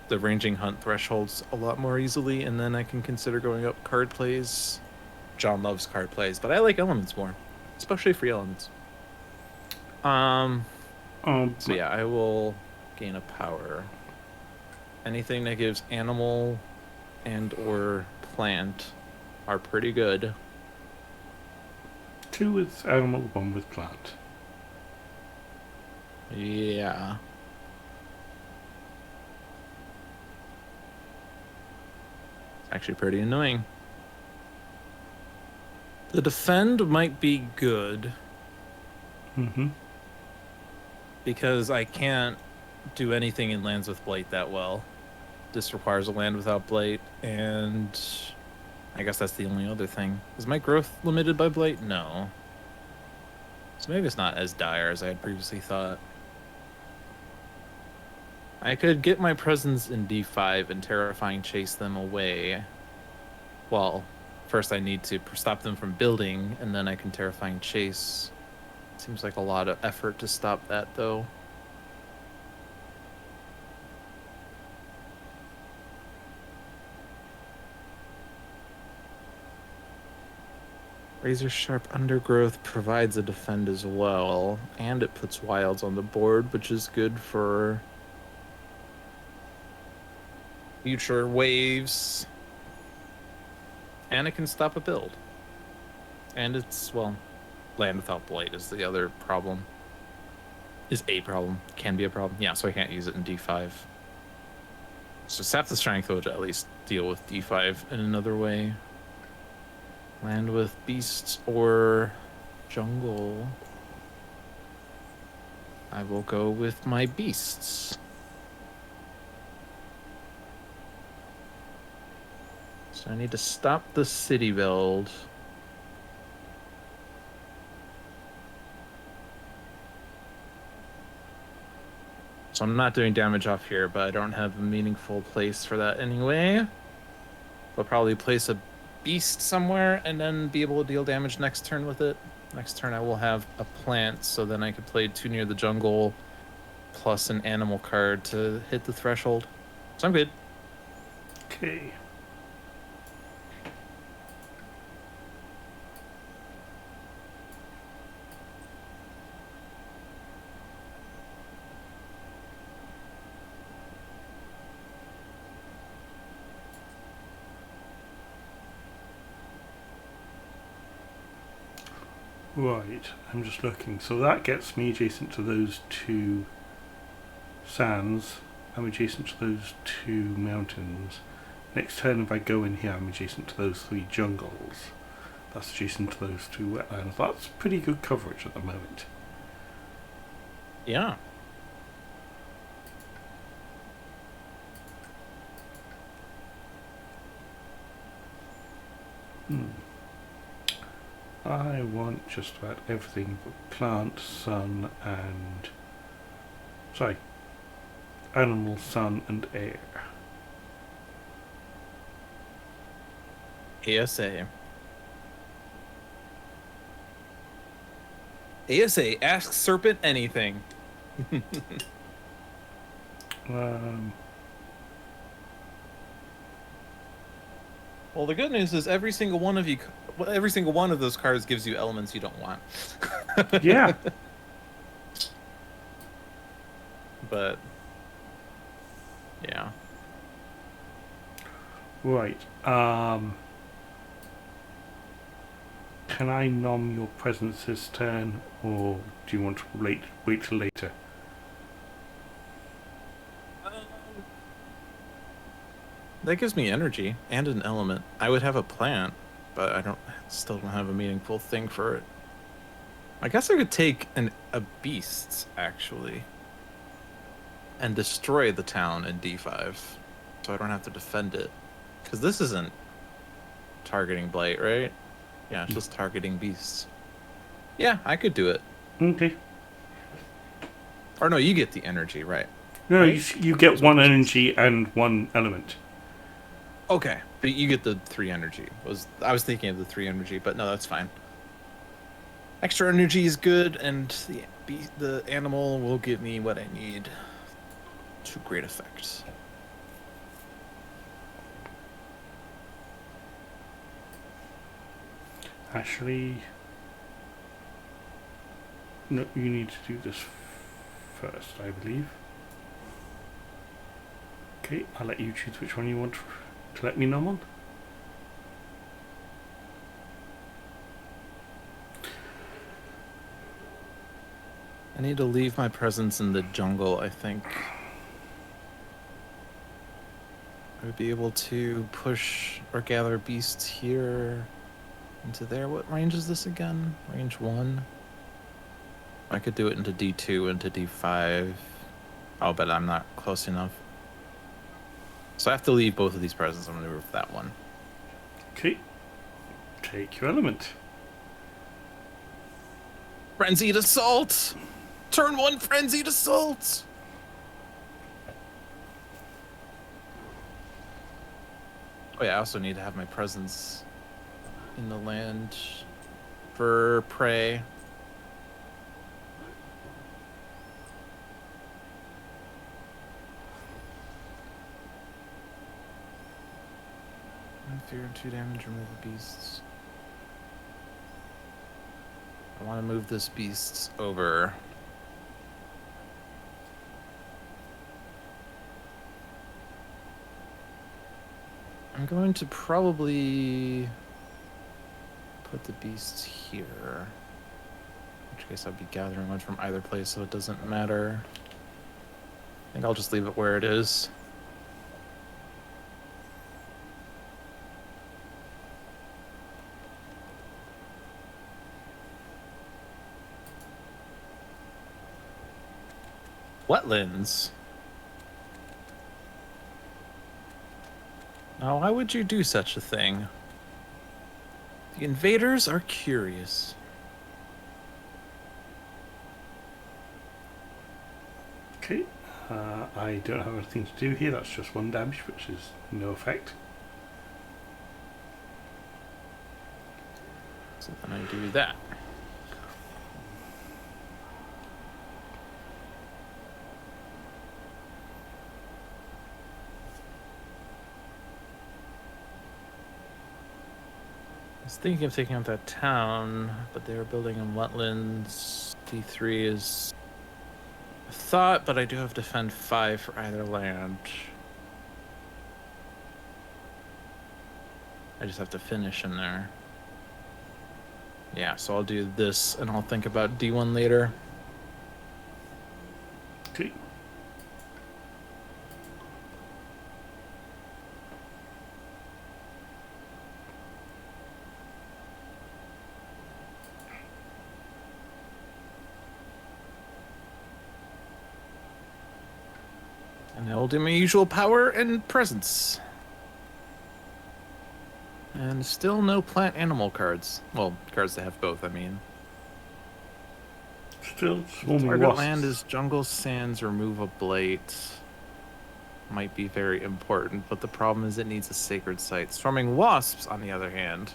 the ranging hunt thresholds a lot more easily, and then I can consider going up card plays. John loves card plays, but I like elements more, especially free elements. So yeah, I will gain a power. Anything that gives animal and or plant are pretty good. 2 with animal, 1 with plant. Yeah. It's actually pretty annoying. The defend might be good. Mm-hmm. Because I can't do anything in lands with blight that well. This requires a land without blight, and I guess that's the only other thing. Is my growth limited by blight? No. So maybe it's not as dire as I had previously thought. I could get my presence in D5 and Terrifying chase them away. Well, first I need to stop them from building, and then I can Terrifying chase. Seems like a lot of effort to stop that, though. Razor Sharp Undergrowth provides a defend as well, and it puts wilds on the board, which is good for future waves. And it can stop a build. And it's, well, land without blight is the other problem. Is a problem. Can be a problem. Yeah, so I can't use it in D5. So sap the strength would at least deal with D5 in another way. Land with beasts or jungle. I will go with my beasts. So I need to stop the city build. So I'm not doing damage off here, but I don't have a meaningful place for that anyway. I'll probably place a beast somewhere and then be able to deal damage next turn with it. Next turn I will have a plant, so then I could play 2 near the jungle plus an animal card to hit the threshold. So I'm good. Okay. Right, I'm just looking. So that gets me adjacent to those 2 sands. I'm adjacent to those 2 mountains. Next turn, if I go in here, I'm adjacent to those 3 jungles. That's adjacent to those 2 wetlands. That's pretty good coverage at the moment. Yeah. I want just about everything but plant, sun, and... Sorry. Animal, sun, and air. ASA. ASA, ask Serpent anything. Well, the good news is every single one of those cards gives you elements you don't want. Yeah. But yeah. Right. Can I nom your presence this turn, or do you want to wait till later? That gives me energy and an element. I would have a plant, but I still don't have a meaningful thing for it. I guess I could take a beast, actually, and destroy the town in D5, so I don't have to defend it. Because this isn't targeting blight, right? Yeah, it's just targeting beasts. Yeah, I could do it. Okay. Or no, you get the energy, right? No, right? you get 1 energy and 1 element. Okay, but you get the 3 energy. I was thinking of the 3 energy, but no, that's fine. Extra energy is good, and the animal will give me what I need to great effect. Actually, no, you need to do this first, I believe. Okay, I'll let you choose which one you want to let me nom on. I need to leave my presence in the jungle, I think. I would be able to push or gather beasts here into there. What range is this again? Range 1? I could do it into D2, into D5. Oh, but I'm not close enough. So I have to leave both of these presents. I'm going to move that one. Okay. Take your element. Frenzied Assault! Turn 1 Frenzied Assault! Oh yeah, I also need to have my presence in the land for prey. Fear and 2 damage, remove the beasts. I want to move this beast over. I'm going to probably put the beasts here. In which case I'll be gathering one from either place, so it doesn't matter. I think I'll just leave it where it is. Wetlands. Now, why would you do such a thing? The invaders are curious. Okay. I don't have anything to do here. That's just 1 damage, which is no effect. So then I do that. I was thinking of taking out that town, but they were building in wetlands. D3 is a thought, but I do have to defend 5 for either land. I just have to finish in there. Yeah, so I'll do this, and I'll think about D1 later. Okay. I'll do my usual power and presence. And still no plant animal cards. Well, cards that have both, I mean. Still swarming Target wasps. land is jungle sands, remove a blight. Might be very important, but the problem is it needs a sacred site. Swarming wasps, on the other hand,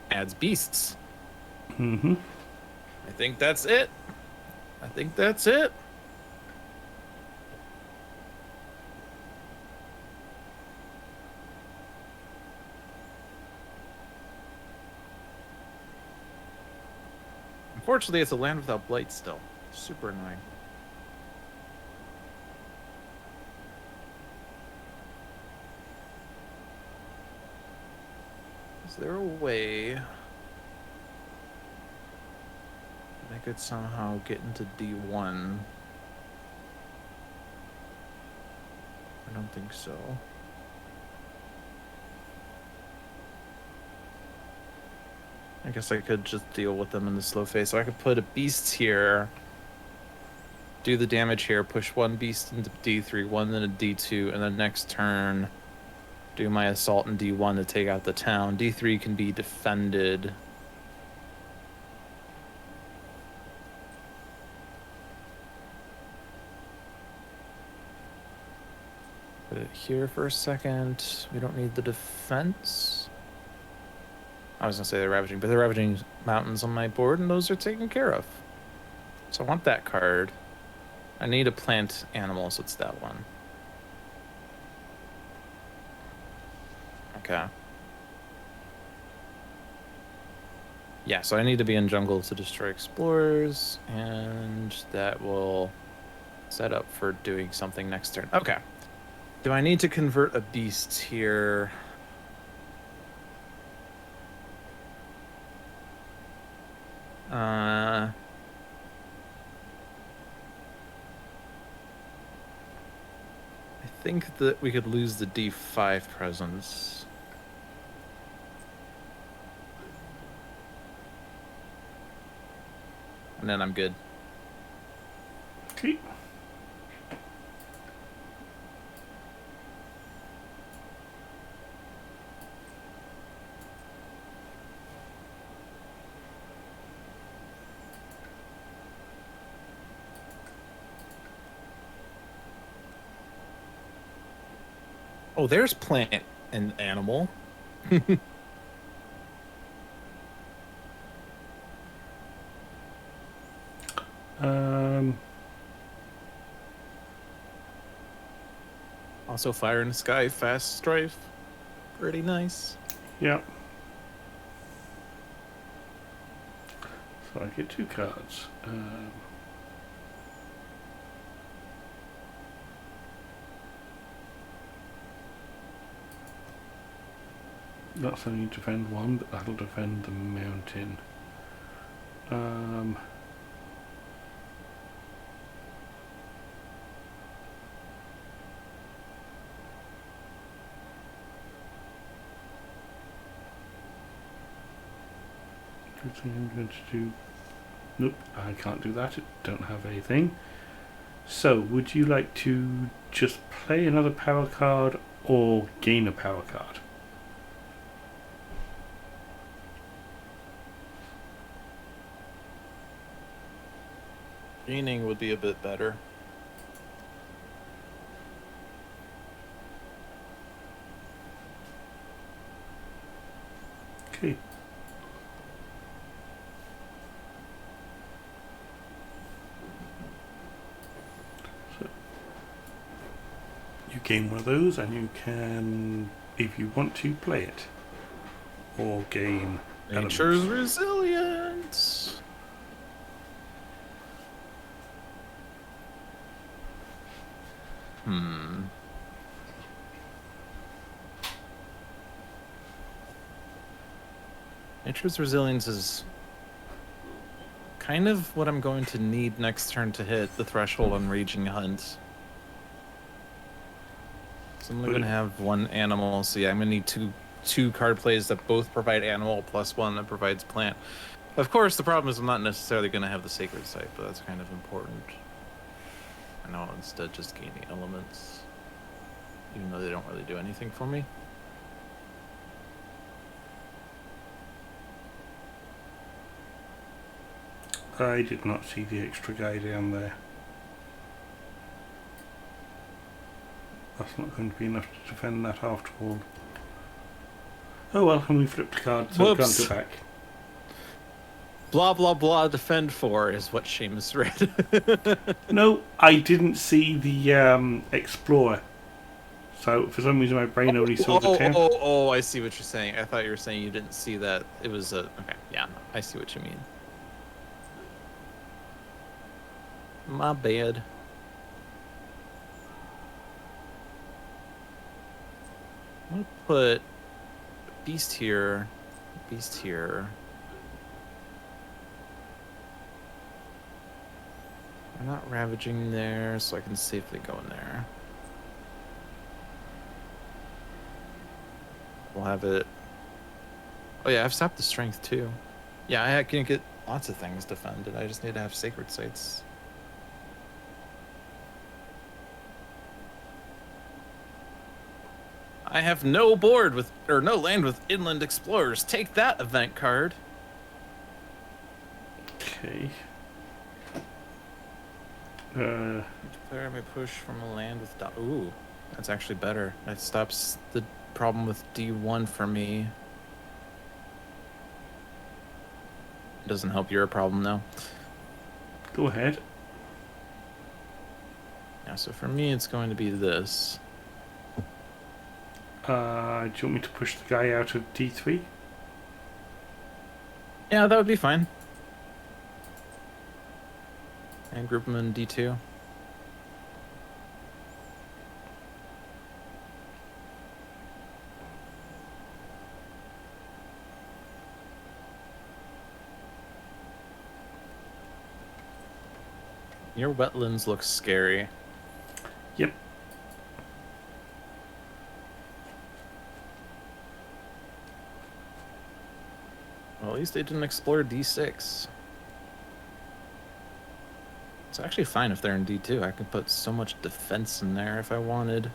adds beasts. Mm-hmm. I think that's it. I think that's it. Unfortunately, it's a land without blight still. Super annoying. Is there a way I could somehow get into D1? I don't think so. I guess I could just deal with them in the slow phase. So I could put a beast here, do the damage here, push one beast into D3, one into D2, and then next turn do my assault in D1 to take out the town. D3 can be defended. Put it here for a second. We don't need the defense. I was gonna say they're ravaging, but they're ravaging mountains on my board, and those are taken care of. So I want that card. I need a plant animal, so it's that one. Okay. Yeah, so I need to be in jungle to destroy explorers, and that will set up for doing something next turn. Okay. Do I need to convert a beast here? I think that we could lose the D5 presence. And then I'm good. Okay. Oh, there's plant and animal. Also, fire in the sky, fast strife. Pretty nice. Yeah. So I get 2 cards. That's only defend 1, but that'll defend the mountain. Good thing I'm going to do. Nope, I can't do that. I don't have anything. So, would you like to just play another power card or gain a power card? Gaining would be a bit better. Okay. So, you gain one of those and you can, if you want to, play it. Or gain Nature's elements. resilience. Nature's resilience is kind of what I'm going to need next turn to hit the threshold on Raging Hunt. So I'm only going to have one animal, so yeah, I'm going to need two card plays that both provide animal plus one that provides plant. Of course, the problem is I'm not necessarily going to have the sacred site, but that's kind of important. And I'll instead just gain the elements, even though they don't really do anything for me. I did not see the extra guy down there. That's not going to be enough to defend that after all. Oh well, and we flipped a card, so we can't go back. Blah blah blah. Defend 4 is what Seamus read. No, I didn't see the Explorer. So for some reason my brain only saw the 10. Oh, I see what you're saying. I thought you were saying you didn't see that. It was a... Okay, yeah, no, I see what you mean. My bad. I'm gonna put Beast here, Beast here. I'm not ravaging there, so I can safely go in there. We'll have it. Oh yeah, I've sapped the strength too. Yeah, I can get lots of things defended. I just need to have sacred sites. I have no board with, or no land with inland explorers. Take that, event card. Okay. Declare my push from a land with... Ooh, that's actually better. That stops the problem with D1 for me. It doesn't help your problem, though. Go ahead. Yeah, so for me, it's going to be this. Do you want me to push the guy out of D3? Yeah, that would be fine. And group them in D2. Your wetlands look scary. Yep. Well, at least they didn't explore D6. It's actually fine if they're in D2. I could put so much defense in there if I wanted.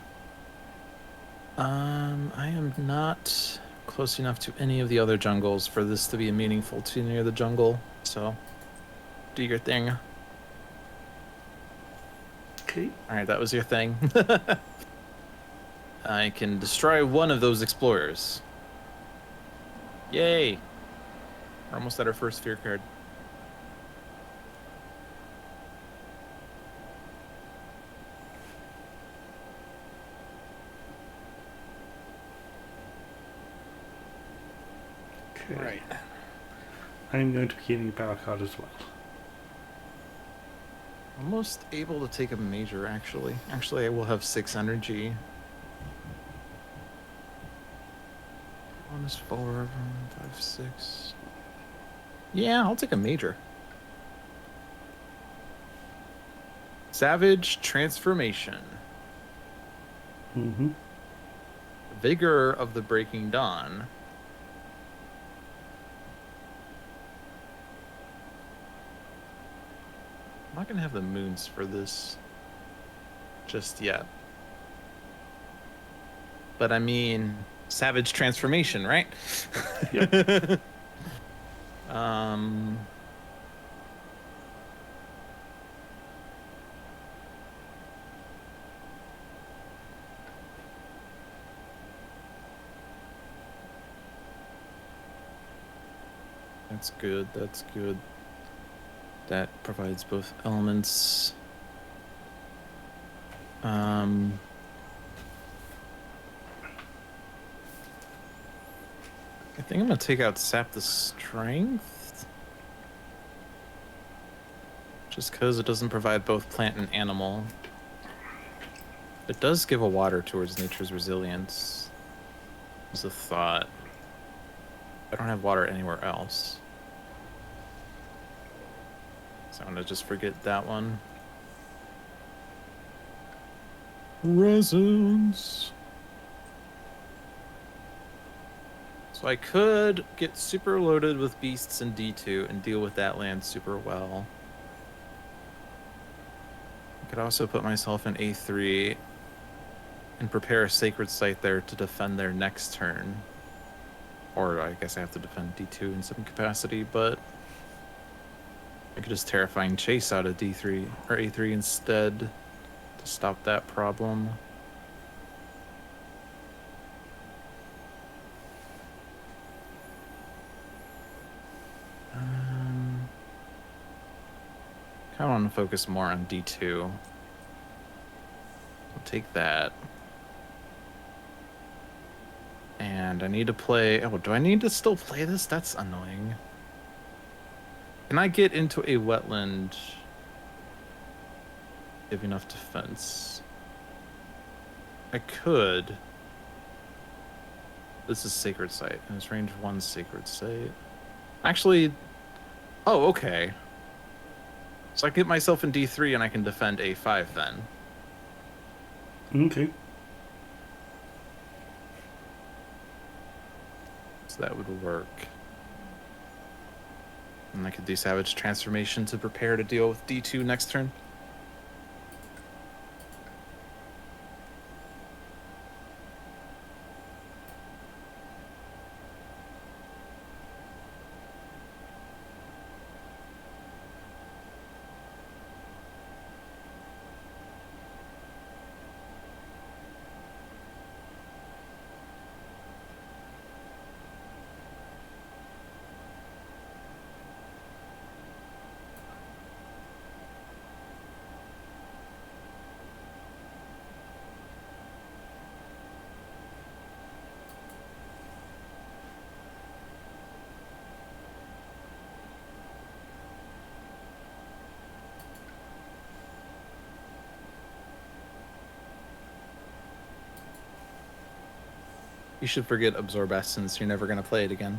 I am not close enough to any of the other jungles for this to be meaningful to near the jungle. So, do your thing. Okay. Alright, that was your thing. I can destroy one of those explorers. Yay! We're almost at our first fear card. Okay. Right. I'm going to be getting a power card as well. Almost able to take a major, actually. Actually, I will have 6 energy. -4, 5, 6. Yeah, I'll take a major. Savage Transformation. Mm-hmm. Vigor of the Breaking Dawn. I'm not going to have the moons for this just yet. But I mean, Savage Transformation, right? Yep. That's good, that's good. That provides both elements. I think I'm gonna take out Sap the Strength. Just because it doesn't provide both plant and animal. It does give a water towards nature's resilience. Is a thought. I don't have water anywhere else. So I'm gonna just forget that one. Resonance. So I could get super loaded with beasts in D2 and deal with that land super well. I could also put myself in A3 and prepare a sacred site there to defend their next turn. Or I guess I have to defend D2 in some capacity, but I could just terrifying chase out of D3 or A3 instead to stop that problem. I want to focus more on D2. I'll take that. And I need to play... Oh, do I need to still play this? That's annoying. Can I get into a wetland? Give enough defense. I could. This is Sacred Site, and it's range 1 Sacred Site. Actually... Oh, okay. So I can get myself in D3 and I can defend A5 then. Okay. So that would work. And I could do Savage Transformation to prepare to deal with D2 next turn. You should forget Absorb Essence. You're never going to play it again.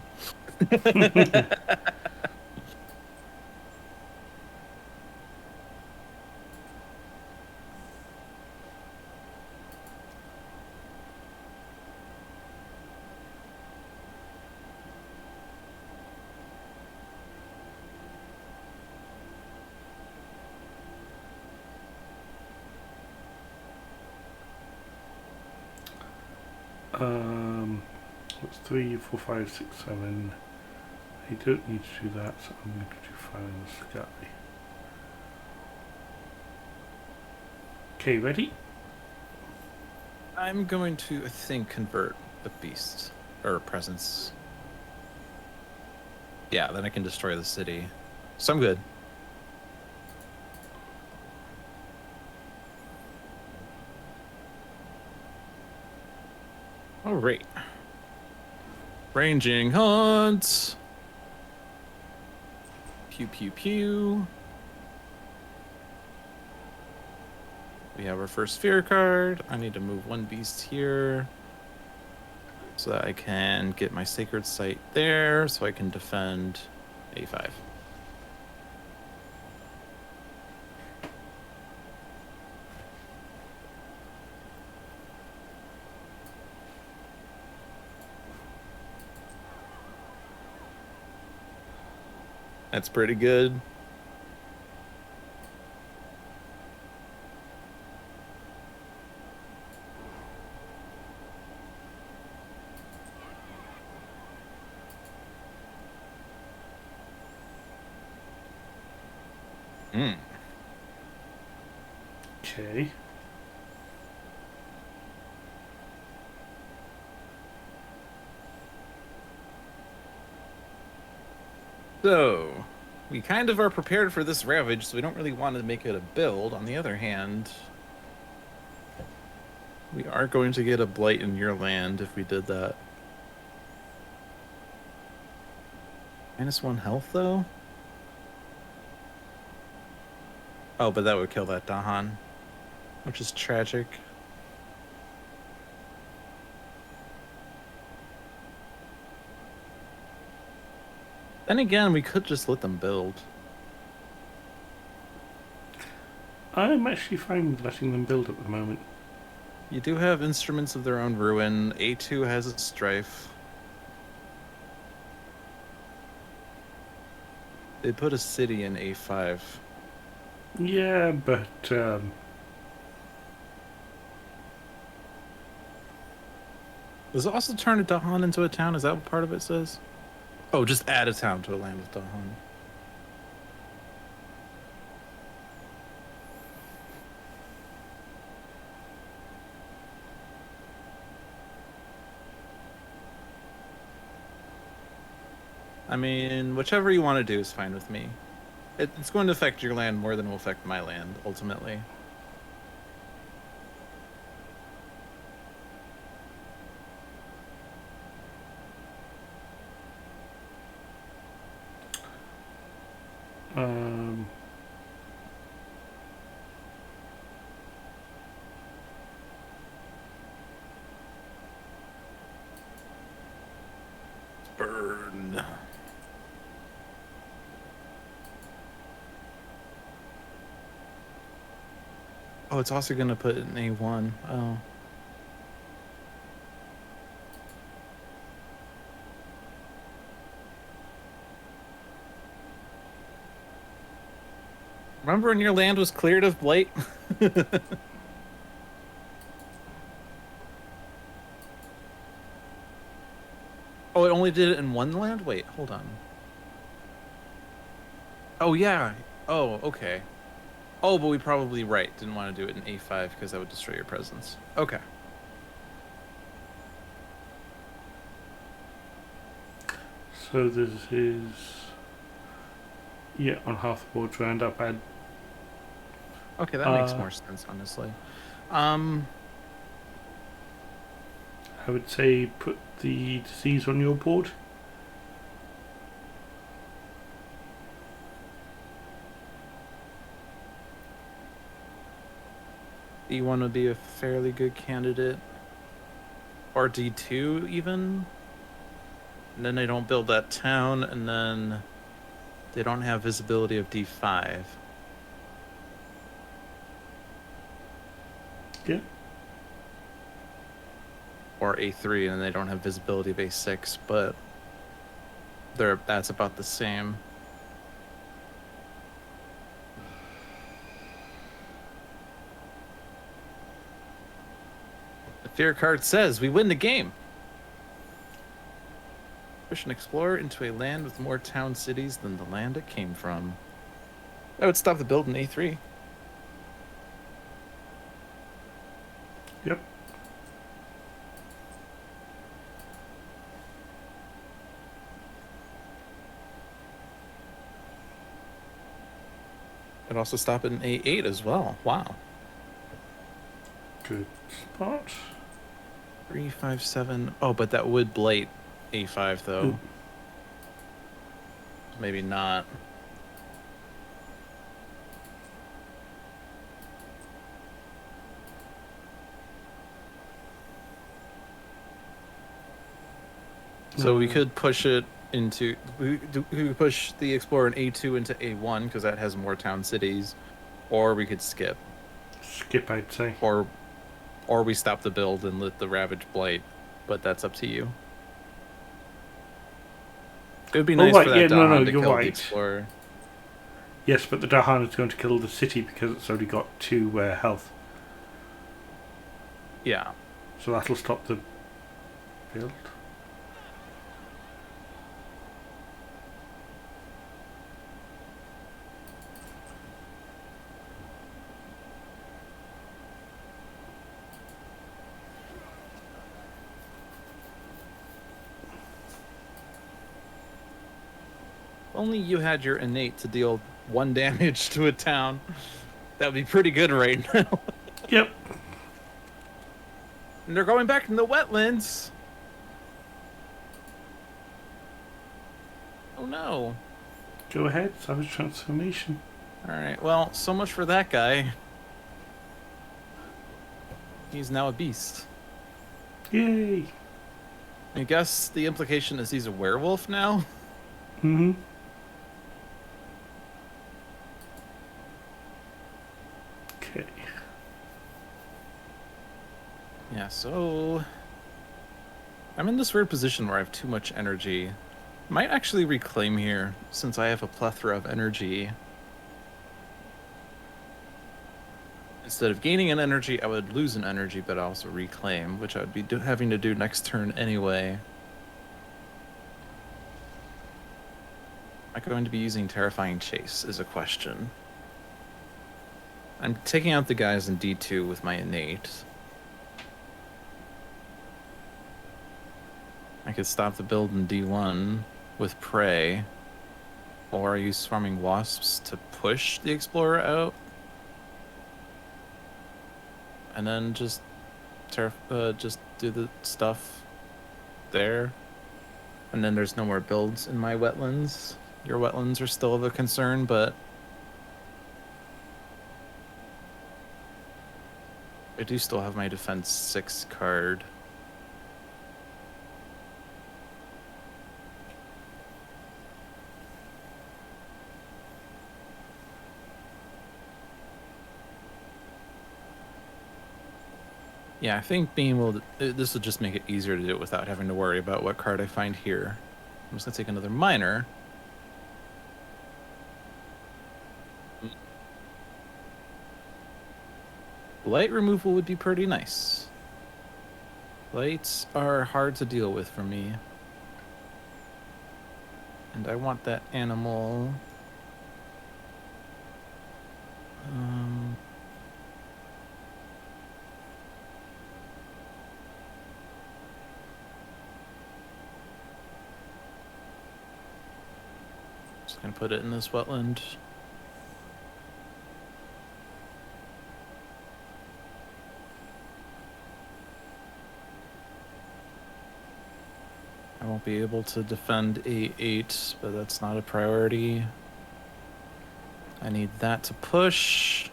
That's 3, 4, 5, 6, 7. I don't need to do that, so I'm going to do Fire in the Sky. Okay, ready? I'm going to, I think, convert the beast or presence. Yeah, then I can destroy the city. So I'm good. All right. Ranging hunts. Pew, pew, pew. We have our first fear card. I need to move one beast here so that I can get my sacred site there so I can defend A5. That's pretty good. Okay. So, we kind of are prepared for this Ravage, so we don't really want to make it a build. On the other hand, we are going to get a Blight in your land if we did that. -1 health, though? Oh, but that would kill that Dahan, which is tragic. Then again, we could just let them build. I'm actually fine with letting them build at the moment. You do have Instruments of Their Own Ruin. A2 has its Strife. They put a city in A5. Yeah, but Does it also turn a Dahan into a town? Is that what part of it says? Oh, just add a town to a land of Dahan. I mean, whichever you want to do is fine with me. It's going to affect your land more than it will affect my land, ultimately. Burn. Oh, it's also going to put it in A1. Oh. Remember when your land was cleared of blight? Oh, it only did it in one land? Wait, hold on. Oh, yeah. Oh, okay. Oh, but we probably didn't want to do it in A5 because that would destroy your presence. Okay. So this is... Yeah, on half the board to end up at... Okay, that makes more sense, honestly. I would say put the disease on your board. D1 would be a fairly good candidate. Or D2, even. And then they don't build that town, and then they don't have visibility of D5. Yeah. Or A3, and they don't have visibility of A6, but that's about the same. The fear card says we win the game. Push an explorer into a land with more town cities than the land it came from. That would stop the build in A3. Yep. It'd also stop it in A8 as well. Wow. Good spot. 3, 5, 7. Oh, but that would blight A5 though. Ooh. Maybe not. So we could push it into... We could push the Explorer in A2 into A1 because that has more town cities. Or we could skip. Skip, I'd say. Or we stop the build and let the Ravage blight. But that's up to you. It would be nice for that Dahan to kill the Explorer. Yes, but the Dahan is going to kill the city because it's already got 2 health. Yeah. So that'll stop the build. Only you had your innate to deal 1 damage to a town. That would be pretty good right now. Yep. And they're going back in the wetlands. Oh no. Go ahead, Savage Transformation. Alright, well, so much for that guy. He's now a beast. Yay. I guess the implication is he's a werewolf now? Mm-hmm. Okay. Yeah, so... I'm in this weird position where I have too much energy. Might actually reclaim here, since I have a plethora of energy. Instead of gaining an energy, I would lose an energy, but also reclaim, which I would be having to do next turn anyway. Am I going to be using Terrifying Chase is a question. I'm taking out the guys in D2 with my innate. I could stop the build in D1 with Prey, or use Swarming Wasps to push the Explorer out. And then just do the stuff there. And then there's no more builds in my wetlands. Your wetlands are still of a concern, but I do still have my Defense 6 card. Yeah, I think this will just make it easier to do it without having to worry about what card I find here. I'm just going to take another Miner. Light removal would be pretty nice. Lights are hard to deal with for me. And I want that animal. Just gonna put it in this wetland. I won't be able to defend A8, but that's not a priority. I need that to push.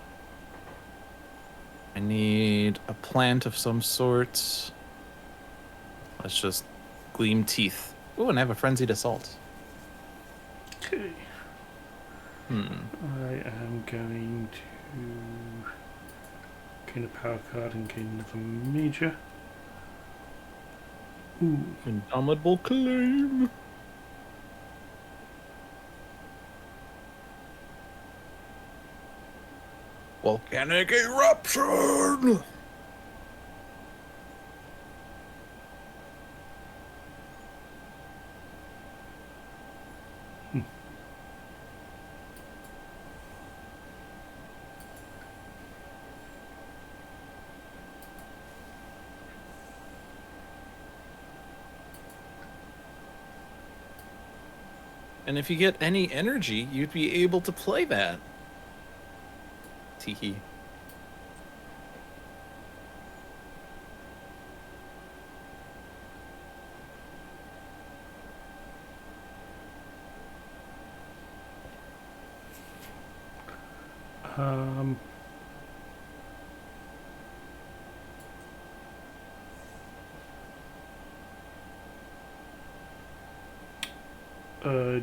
I need a plant of some sort. Let's just Gleam Teeth. Oh, and I have a Frenzied Assault. Okay. I am going to gain a power card and gain another major. Ooh. Indomitable Claim. Volcanic Eruption. And if you get any energy, you'd be able to play that. Teehee.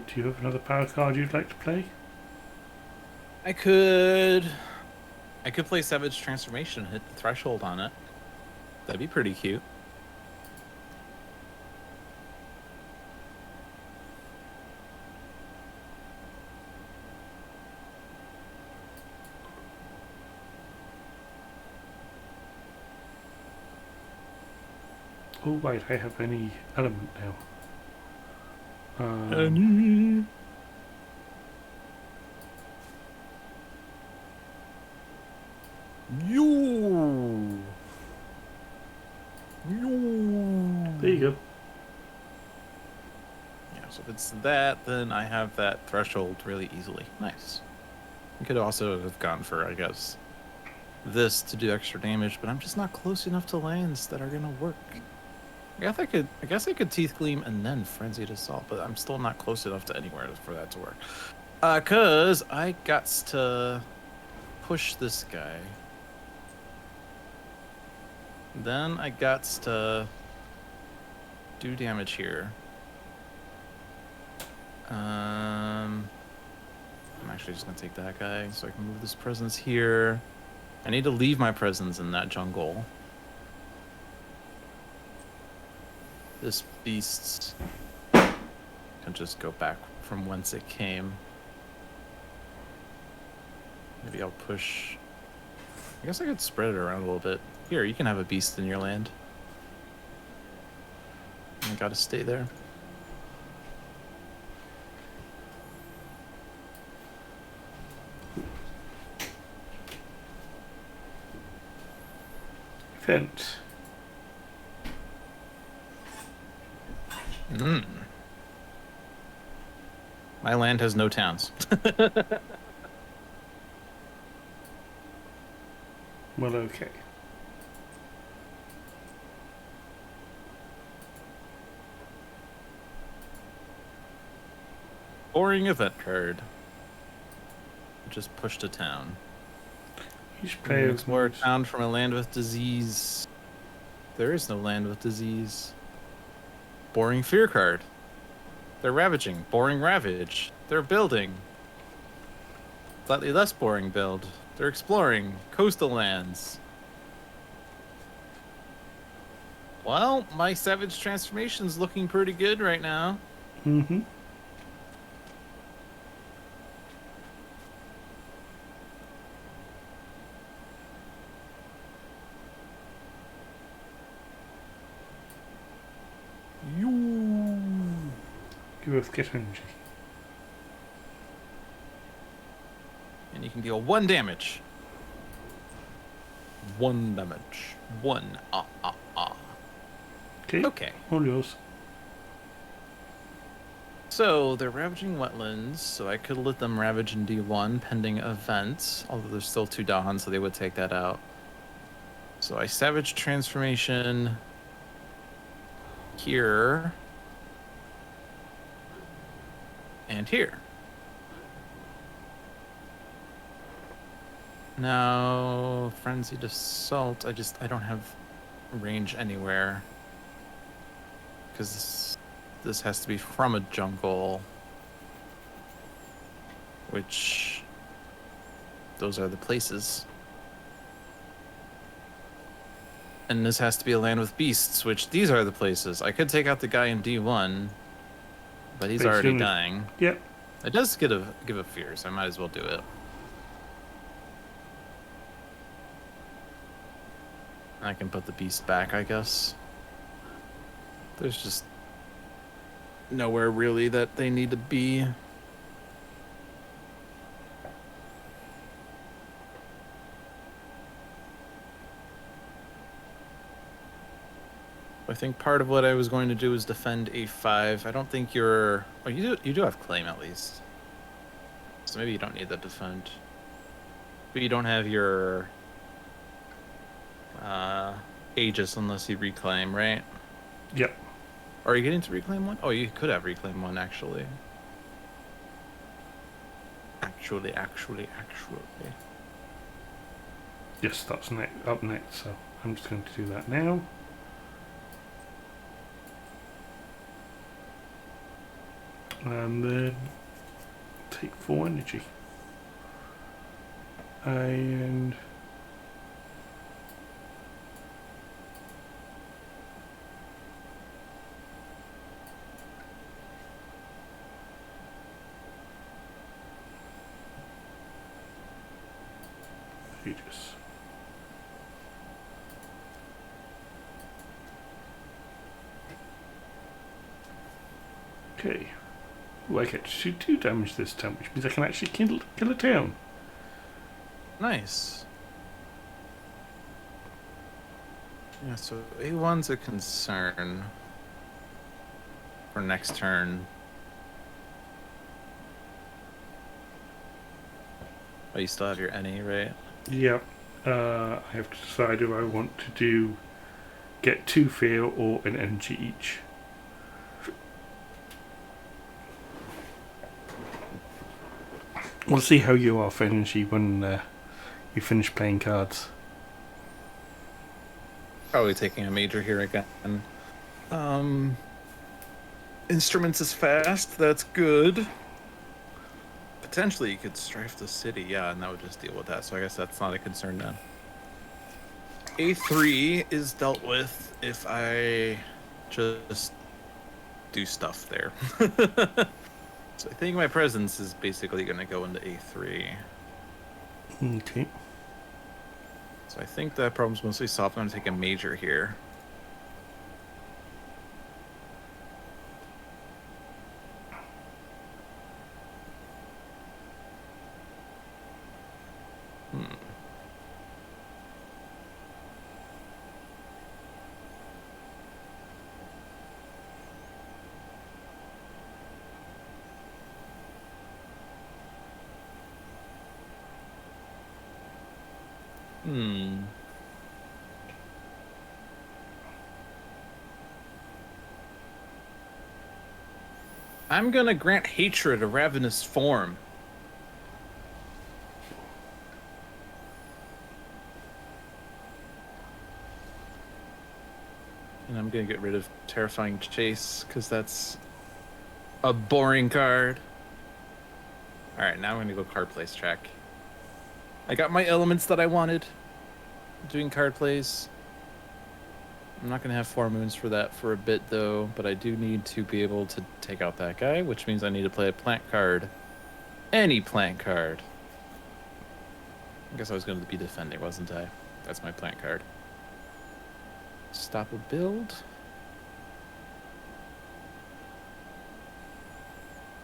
Do you have another power card you'd like to play? I could play Savage Transformation and hit the threshold on it. That'd be pretty cute. Oh, right, I have any element now. Any. You. There you go. Yeah, so if it's that, then I have that threshold really easily. Nice. I could also have gone for, I guess, this to do extra damage, but I'm just not close enough to lands that are gonna work. I guess I could Teeth Gleam and then Frenzied Assault, but I'm still not close enough to anywhere for that to work. Cause I got to push this guy. Then I got to do damage here. I'm actually just gonna take that guy so I can move this presence here. I need to leave my presence in that jungle. This beast can just go back from whence it came. Maybe I'll push I guess I could spread it around a little bit. Here, you can have a beast in your land. I gotta stay there. Event. My land has no towns. Well, okay. Boring event card. Just pushed a town. Each player Explore a town from a land with disease. There is no land with disease. Boring fear card. They're ravaging. Boring ravage. They're building. Slightly less boring build. They're exploring coastal lands. Well, my savage transformation's looking pretty good right now. Mm-hmm. You both get energy. And you can deal 1 damage. 1 damage. 1. Okay. Okay. All yours. So they're ravaging wetlands, so I could let them ravage in D1 pending events, although there's still 2 Dahans, so they would take that out. So I savage transformation here and here. Now frenzied assault. I don't have range anywhere because this has to be from a jungle, which those are the places. And this has to be a land with beasts, which these are the places. I could take out the guy in D1, but he's already dying. Yep. It does give a fear, so I might as well do it. I can put the beast back, I guess. There's just nowhere really that they need to be. I think part of what I was going to do is defend A5. I don't think you're... Oh, you do have claim at least. So maybe you don't need that defend. But you don't have your Aegis unless you reclaim, right? Yep. Are you getting to reclaim 1? Oh, you could have reclaim 1 actually. Actually. Yes, that's up next, so I'm just going to do that now. And then take 4 energy. And Aegis. Okay. Ooh, I get to do 2 damage this time, which means I can actually kill a town. Nice. Yeah, so A1's a concern for next turn. Oh, you still have your any, right? Yep. I have to decide if I want to get 2 fear or an energy each. We'll see how you are for energy when you finish playing cards. Probably taking a major here again. Instruments is fast, that's good. Potentially you could strafe the city, yeah, and that would just deal with that, so I guess that's not a concern then. A3 is dealt with if I just do stuff there. So I think my presence is basically going to go into A3. Okay. So I think that problem's mostly solved. I'm going to take a major here. I'm gonna grant hatred a ravenous form. And I'm gonna get rid of terrifying chase, because that's a boring card. Alright, now I'm gonna go card plays track. I got my elements that I wanted. Doing card plays. I'm not going to have 4 moons for that for a bit, though, but I do need to be able to take out that guy, which means I need to play a plant card. Any plant card. I guess I was going to be defending, wasn't I? That's my plant card. Stop a build.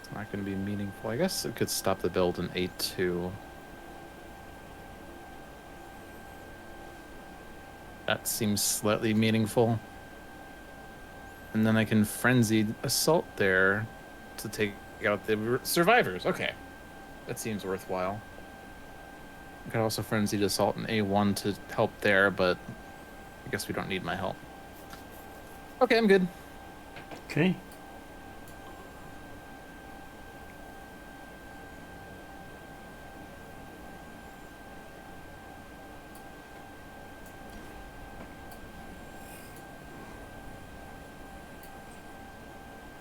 It's not going to be meaningful. I guess it could stop the build in 8-2. That seems slightly meaningful. And then I can Frenzied Assault there to take out the survivors. Okay. That seems worthwhile. I could also Frenzied Assault in A1 to help there, but I guess we don't need my help. Okay, I'm good. Okay.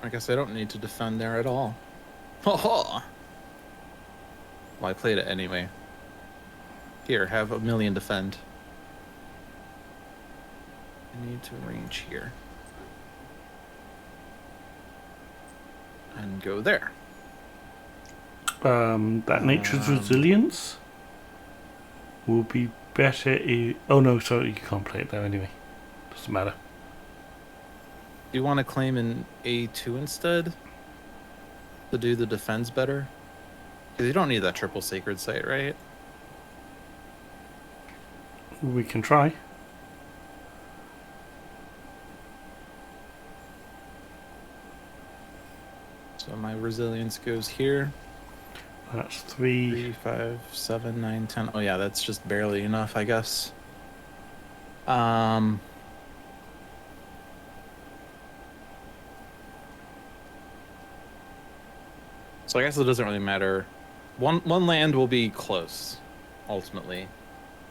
I guess I don't need to defend there at all. Well, I played it anyway. Here, have 1,000,000 defend. I need to range here. And go there. That Nature's Resilience will be better if... Oh no, sorry, you can't play it there anyway. Doesn't matter. Do you want to claim in A2 instead? To do the defense better? Because you don't need that triple sacred site, right? We can try. So my resilience goes here. That's 3. 3, 5, 7, 9, 10. Oh yeah, that's just barely enough, I guess. So I guess it doesn't really matter. One land will be close, ultimately.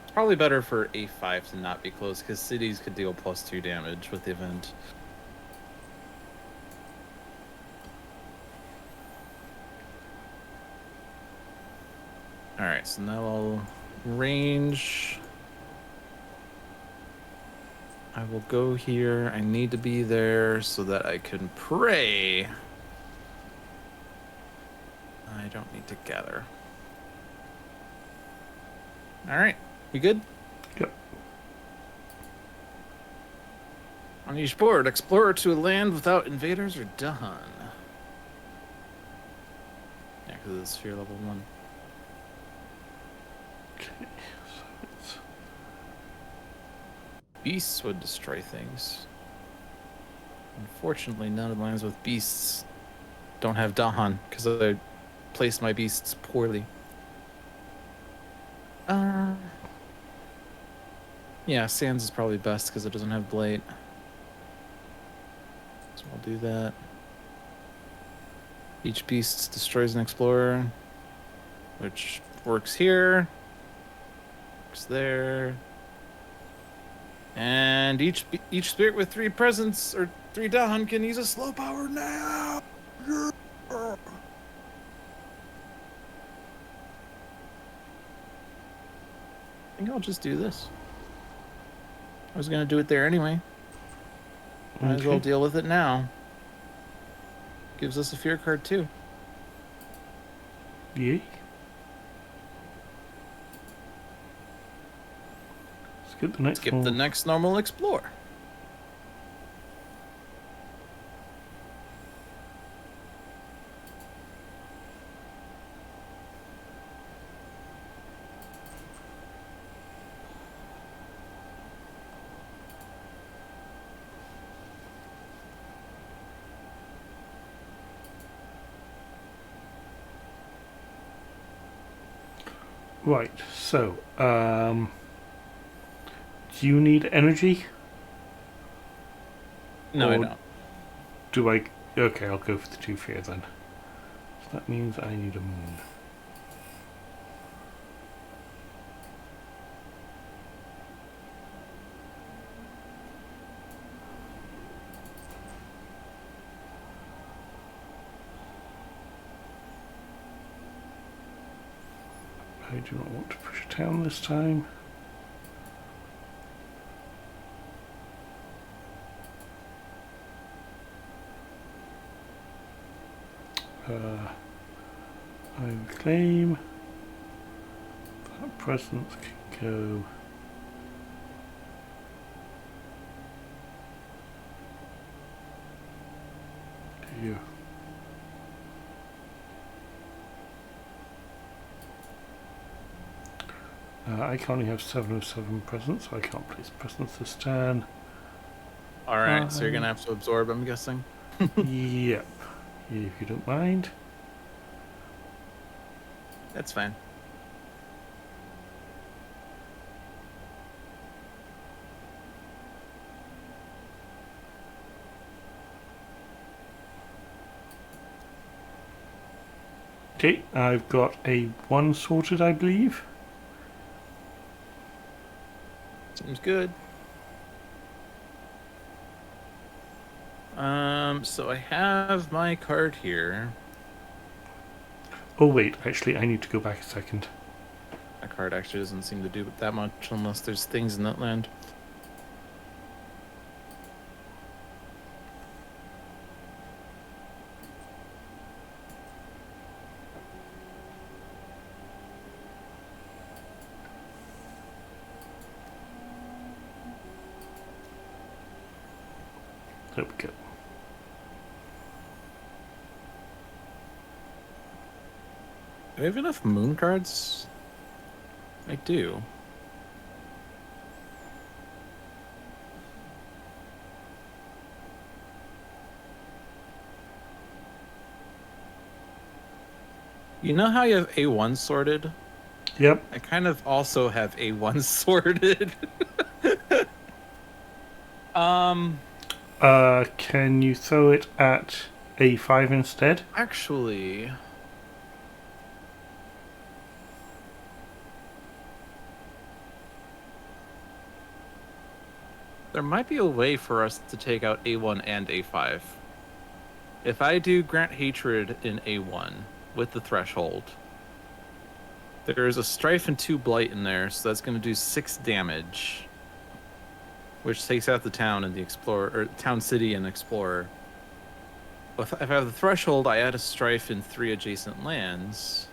It's probably better for A5 to not be close, because cities could deal +2 damage with the event. Alright, so now I'll range. I will go here. I need to be there so that I can pray. I don't need to gather. Alright, we good? Yep. On each board, explorer to a land without invaders are done. Yeah, because it's sphere level 1. Okay, so it's... Beasts would destroy things. Unfortunately, none of the lands with beasts don't have Dahan, because I placed my beasts poorly. Yeah, Sands is probably best because it doesn't have Blight. So I'll do that. Each beast destroys an explorer, which works here, works there. And each spirit with 3 presence or 3 Dahan can use a slow power now. I think I'll just do this. I was gonna do it there anyway. Might as well deal with it now. Gives us a fear card too. Yay. Skip the next Skip one. the next normal explore. Right, so, do you need energy? No, I Or don't. do I... Okay, I'll go for the 2 fear then. So that means I need a moon. I do not want to push a town this time. I would claim that presence can go to you. I can only have 7 of 7 presents, so I can't place presents this turn. All right, so you're gonna have to absorb, I'm guessing. Yep, if you don't mind. That's fine. Okay, I've got a 1 sorted, I believe. Seems good. So I have my card here. Oh wait, actually I need to go back a second. My card actually doesn't seem to do that much unless there's things in that land. There we go. Do I have enough moon cards? I do. You know how you have A1 sorted? Yep. I kind of also have A1 sorted. Can you throw it at A5 instead? Actually, there might be a way for us to take out A1 and A5. If I do Grant Hatred in A1 with the threshold, there's a Strife and 2 Blight in there, so that's going to do 6 damage, which takes out the town and the Explorer, or Town City and Explorer. If I have the threshold, I add a Strife in 3 adjacent lands.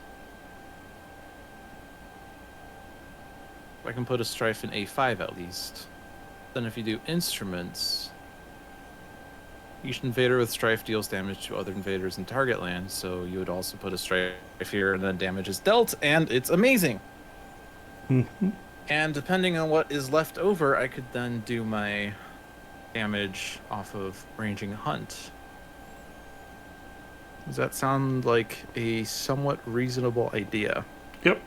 I can put a Strife in A5 at least. Then if you do instruments, each invader with Strife deals damage to other invaders in target land, so you would also put a Strife here and then damage is dealt, and it's amazing! And depending on what is left over, I could then do my damage off of Ranging Hunt. Does that sound like a somewhat reasonable idea? Yep.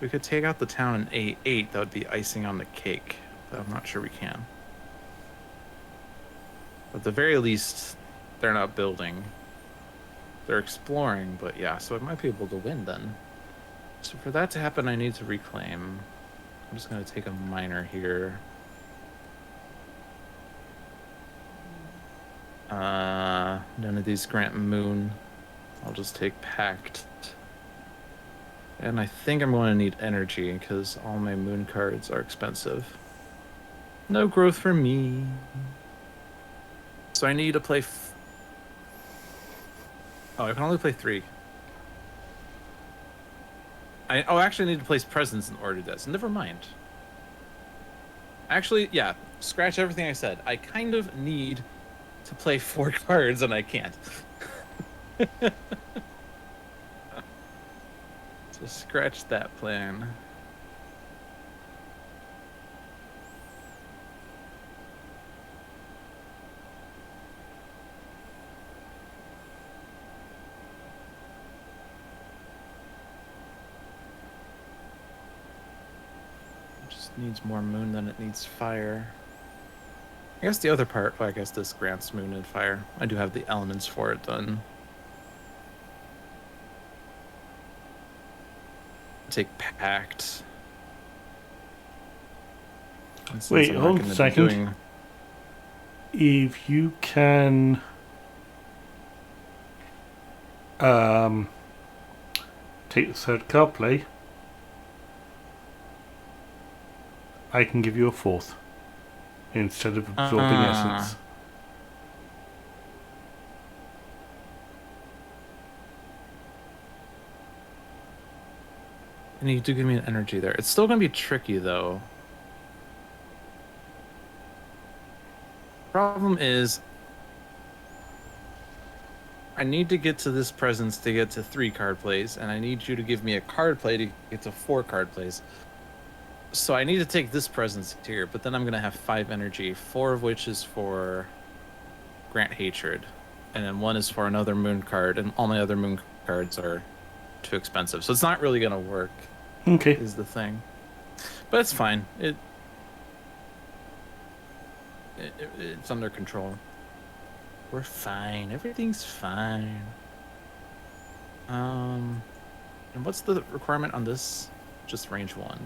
We could take out the town in A8, that would be icing on the cake, but I'm not sure we can. At the very least, they're not building. They're exploring, but yeah, so I might be able to win then. So for that to happen, I need to reclaim. I'm just going to take a minor here. None of these grant moon. I'll just take pact. And I think I'm going to need energy because all my moon cards are expensive. No growth for me. So I need to play... Oh, I can only play 3. Actually, I need to place presents in order to do this. Never mind. Actually, yeah, scratch everything I said. I kind of need to play 4 cards, and I can't. So scratch that plan. Needs more moon than it needs fire. I guess the other part, well, I guess this grants moon and fire. I do have the elements for it done. Take pact. Wait, hold a second. If you can take the third card play, I can give you a 4th instead of absorbing essence. And you do give me an energy there. It's still going to be tricky, though. Problem is, I need to get to this presence to get to 3 card plays, and I need you to give me a card play to get to 4 card plays. So I need to take this presence here, but then I'm going to have 5 energy, 4 of which is for Grant Hatred, and then 1 is for another moon card, and all my other moon cards are too expensive. So it's not really going to work, okay, is the thing. But it's fine. It's under control. We're fine. Everything's fine. And what's the requirement on this? Just range 1.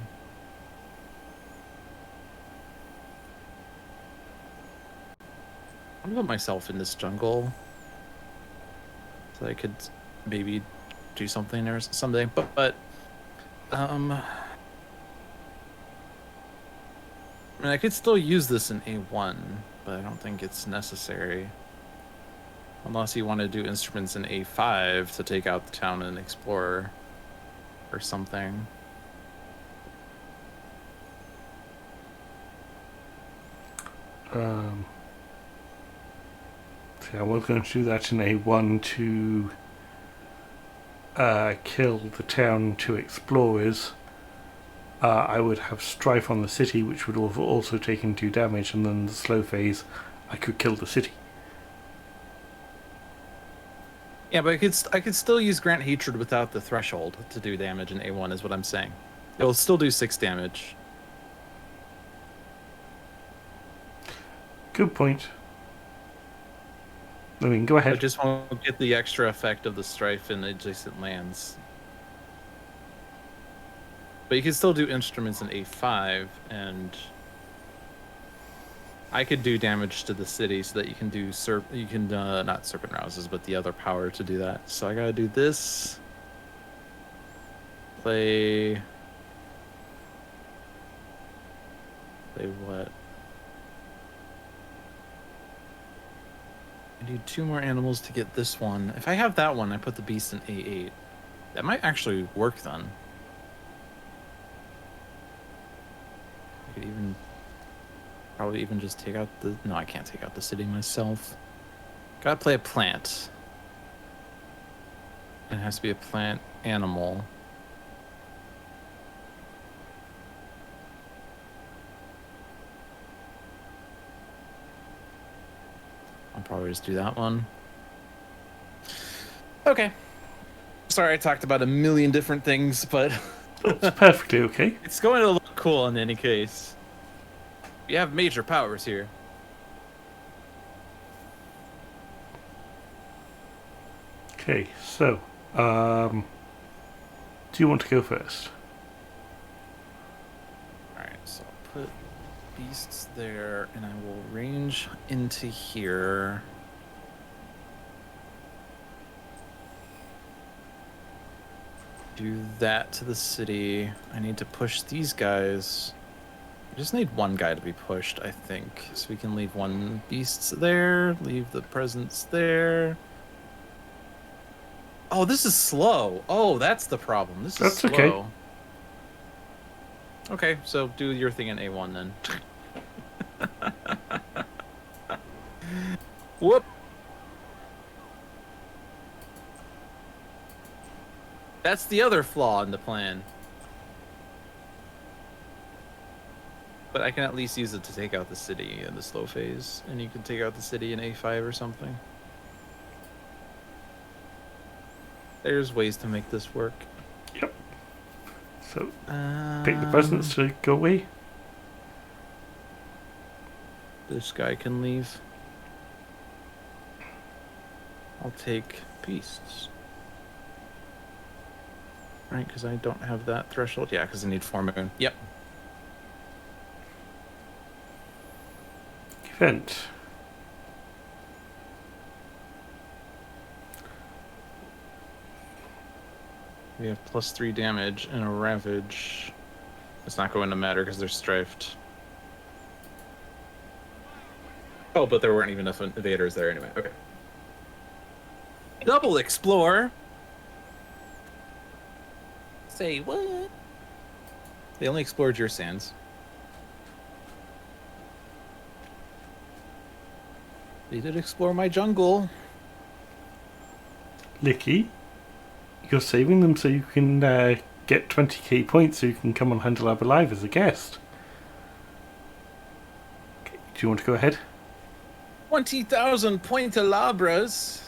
I'm gonna put myself in this jungle so I could maybe do something or someday. But I mean, I could still use this in A1, but I don't think it's necessary. Unless you want to do instruments in A5 to take out the town and explorer or something. I was going to do that in A1 to kill the town 2 explorers. I would have strife on the city, which would have also taken 2 damage, and then the slow phase, I could kill the city. Yeah, but I could still use Grant Hatred without the threshold to do damage in A1, is what I'm saying. It will still do 6 damage. Good point. I mean, go ahead. I just won't get the extra effect of the strife in adjacent lands. But you can still do instruments in A5, and I could do damage to the city so that you can do not serpent rouses, but the other power to do that. So I gotta do this. Play what? I need 2 more animals to get this one. If I have that one, I put the beast in A8. That might actually work then. I could probably even just take out the... No, I can't take out the city myself. Gotta play a plant. It has to be a plant animal. I'll probably just do that one. Okay. Sorry I talked about a million different things, but... That's perfectly okay. It's going to look cool in any case. You have major powers here. Okay, so, do you want to go first? Alright, so I'll put beasts there, and I will range into here. Do that to the city. I need to push these guys. I just need 1 guy to be pushed, I think. So we can leave 1 beasts there, leave the presence there. Oh, this is slow. Oh, that's the problem. This is That's slow. okay. Okay, so do your thing in A1 then. Whoop. That's the other flaw in the plan. But I can at least use it to take out the city in the slow phase. And you can take out the city in A5 or something. There's ways to make this work. Yep. So, pick the presents to go away. This guy can leave. I'll take beasts. Right, because I don't have that threshold. Yeah, because I need 4 moon. Yep. Event. We have +3 damage and a ravage. It's not going to matter because they're strifed. Oh, but there weren't even enough invaders there anyway. Okay. Double explore. Say what? They only explored your sands. They did explore my jungle. Licky, you're saving them so you can get 20k points so you can come on Handelabra Live as a guest. Okay, do you want to go ahead? 20,000 Pointalabras.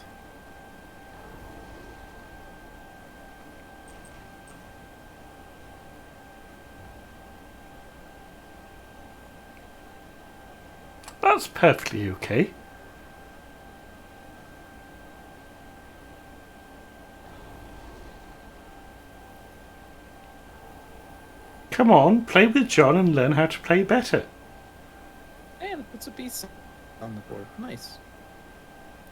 That's perfectly okay. Come on, play with John and learn how to play better. And it puts a beast on the board. Nice.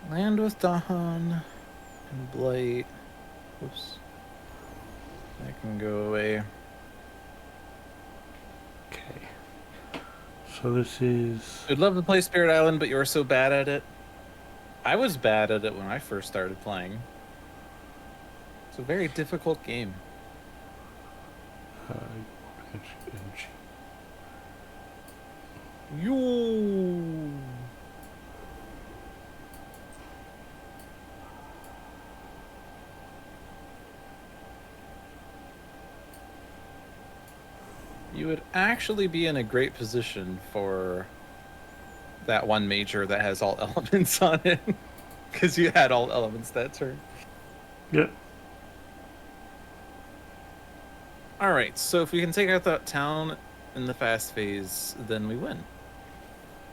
Land with Dahan and Blight. Oops. That can go away. Okay. So this is... I'd love to play Spirit Island, but you're so bad at it. I was bad at it when I first started playing. It's a very difficult game. You. You would actually be in a great position for that one major that has all elements on it. Because you had all elements that turn. Yep. Alright, so if we can take out that town in the fast phase, then we win.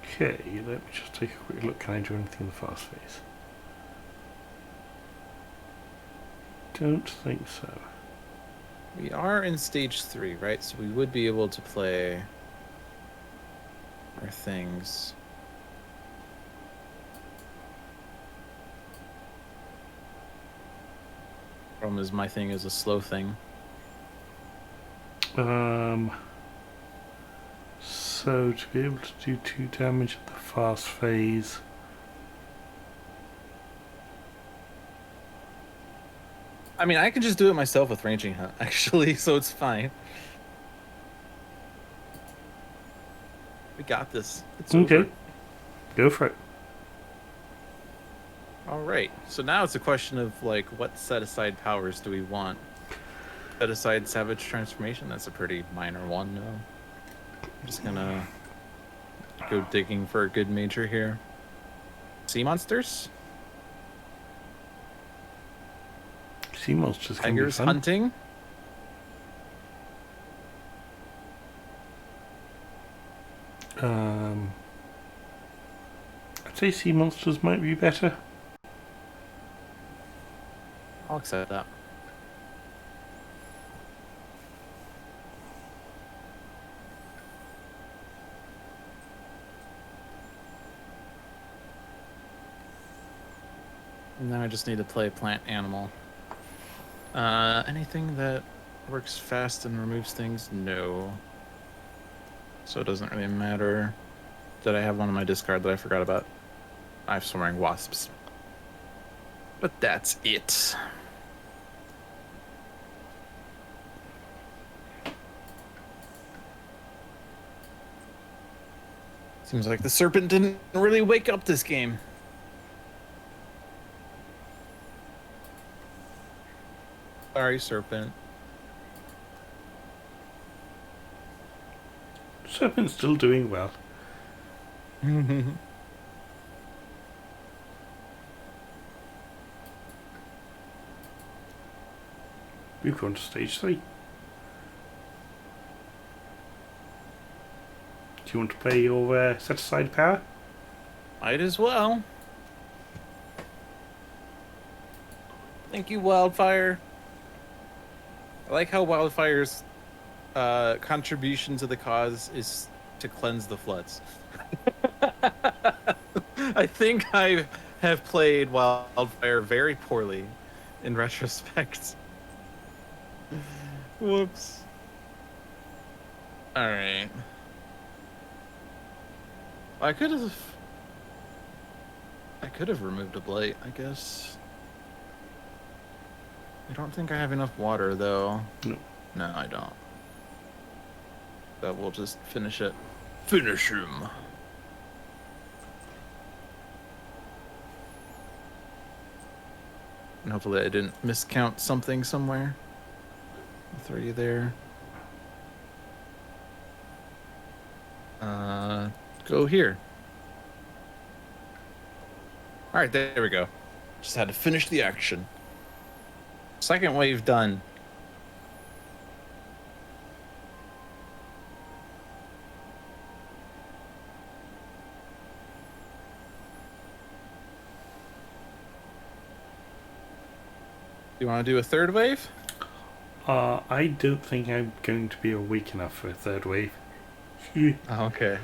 Okay, let me just take a quick look. Can I do anything in the fast phase? Don't think so. We are in stage 3, right? So we would be able to play our things. Problem is my thing is a slow thing. So to be able to do 2 damage at the fast phase, I mean, I can just do it myself with Ranging Hunt, actually, so it's fine. We got this. It's okay. over. Go for it. All right. So now it's a question of, like, what set-aside powers do we want? Set-aside Savage Transformation? That's a pretty minor one, no? I'm just gonna go digging for a good major here. Sea monsters? Sea monsters can be Tigers fun. hunting? I'd say sea monsters might be better. I'll accept that. Now I just need to play plant animal. Anything that works fast and removes things? No. So it doesn't really matter. Did I have one on my discard that I forgot about? I have swarming wasps. But that's it. Seems like the serpent didn't really wake up this game. Sorry, serpent. Serpent's still doing well. We've gone to stage 3. Do you want to play your set aside power? Might as well. Thank you, Wildfire. I like how Wildfire's contribution to the cause is to cleanse the floods. I think I have played Wildfire very poorly in retrospect. Whoops. Alright. I could have removed a blight, I guess. I don't think I have enough water, though. No. No, I don't. But we'll just finish it. Finish him. And hopefully I didn't miscount something somewhere. I'll throw you there. Go here. Alright, there we go. Just had to finish the action. Second wave done. Do you want to do a third wave? I don't think I'm going to be awake enough for a third wave. Oh, okay.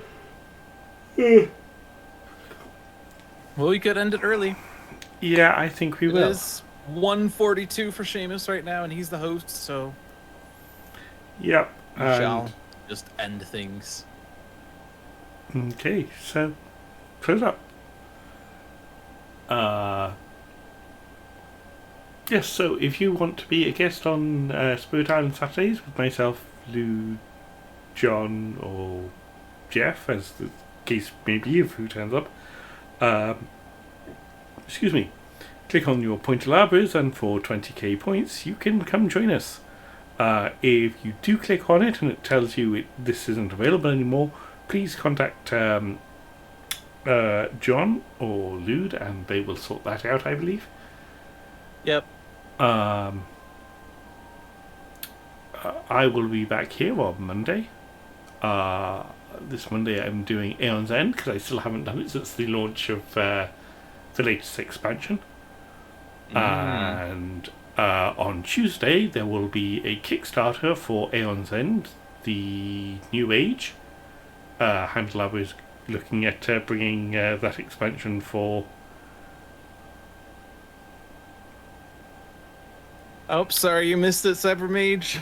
Well, we could end it early. Yeah, I think we will. It is 1:42 for Seamus right now, and he's the host, so Yep. we shall just end things. Okay, so close up. Yes, so if you want to be a guest on Spirit Island Saturdays with myself, Lou, John, or Jeff, as the case may be, of who turns up, excuse me, click on your Handelabras, and for 20k points, you can come join us. If you do click on it and it tells you this isn't available anymore, please contact John or Lude, and they will sort that out, I believe. Yep. I will be back here on Monday. This Monday I'm doing Aeon's End, because I still haven't done it since the launch of the latest expansion. And on Tuesday there will be a Kickstarter for Aeon's End, the New Age. Handelabra is looking at bringing that expansion for... Oh, sorry, you missed it, Cybermage.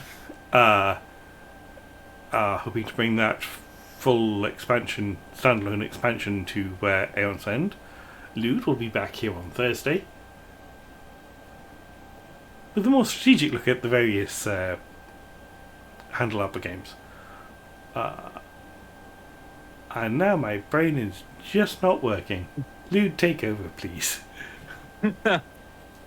Hoping to bring that full expansion, standalone expansion, to Aeon's End. Lude will be back here on Thursday with a more strategic look at the various Handelabra games. And now my brain is just not working. Lude, take over, please.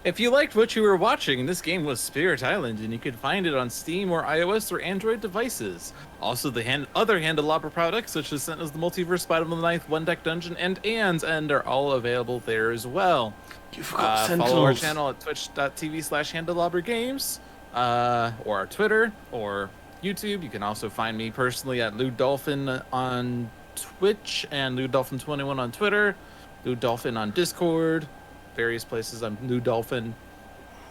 If you liked what you were watching, this game was Spirit Island, and you can find it on Steam or iOS or Android devices. Also, the other Handelabra products, such as Sentinels the Multiverse, Spider of the Ninth, One Deck Dungeon, and Aeon's End, are all available there as well. You forgot Follow our channel at twitch.tv/HandelabraGames, or our Twitter, or YouTube. You can also find me personally at LogicDolphin on Twitch, and LogicDolphin21 on Twitter, LogicDolphin on Discord. Various places. I'm LogicDolphin.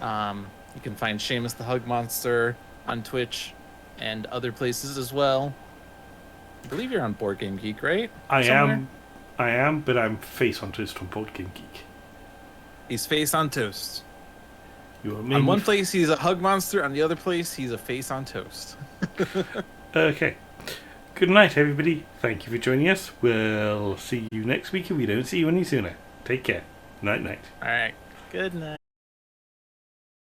You can find SeamusTheHugMonster on Twitch and other places as well. I believe you're on Board Game Geek, right? I am, but I'm face on toast on Board Game Geek. He's face on toast. On one place he's a hug monster, on the other place he's a face on toast. Okay. Good night, everybody. Thank you for joining us. We'll see you next week if we don't see you any sooner. Take care. Night, night. All right. Good night.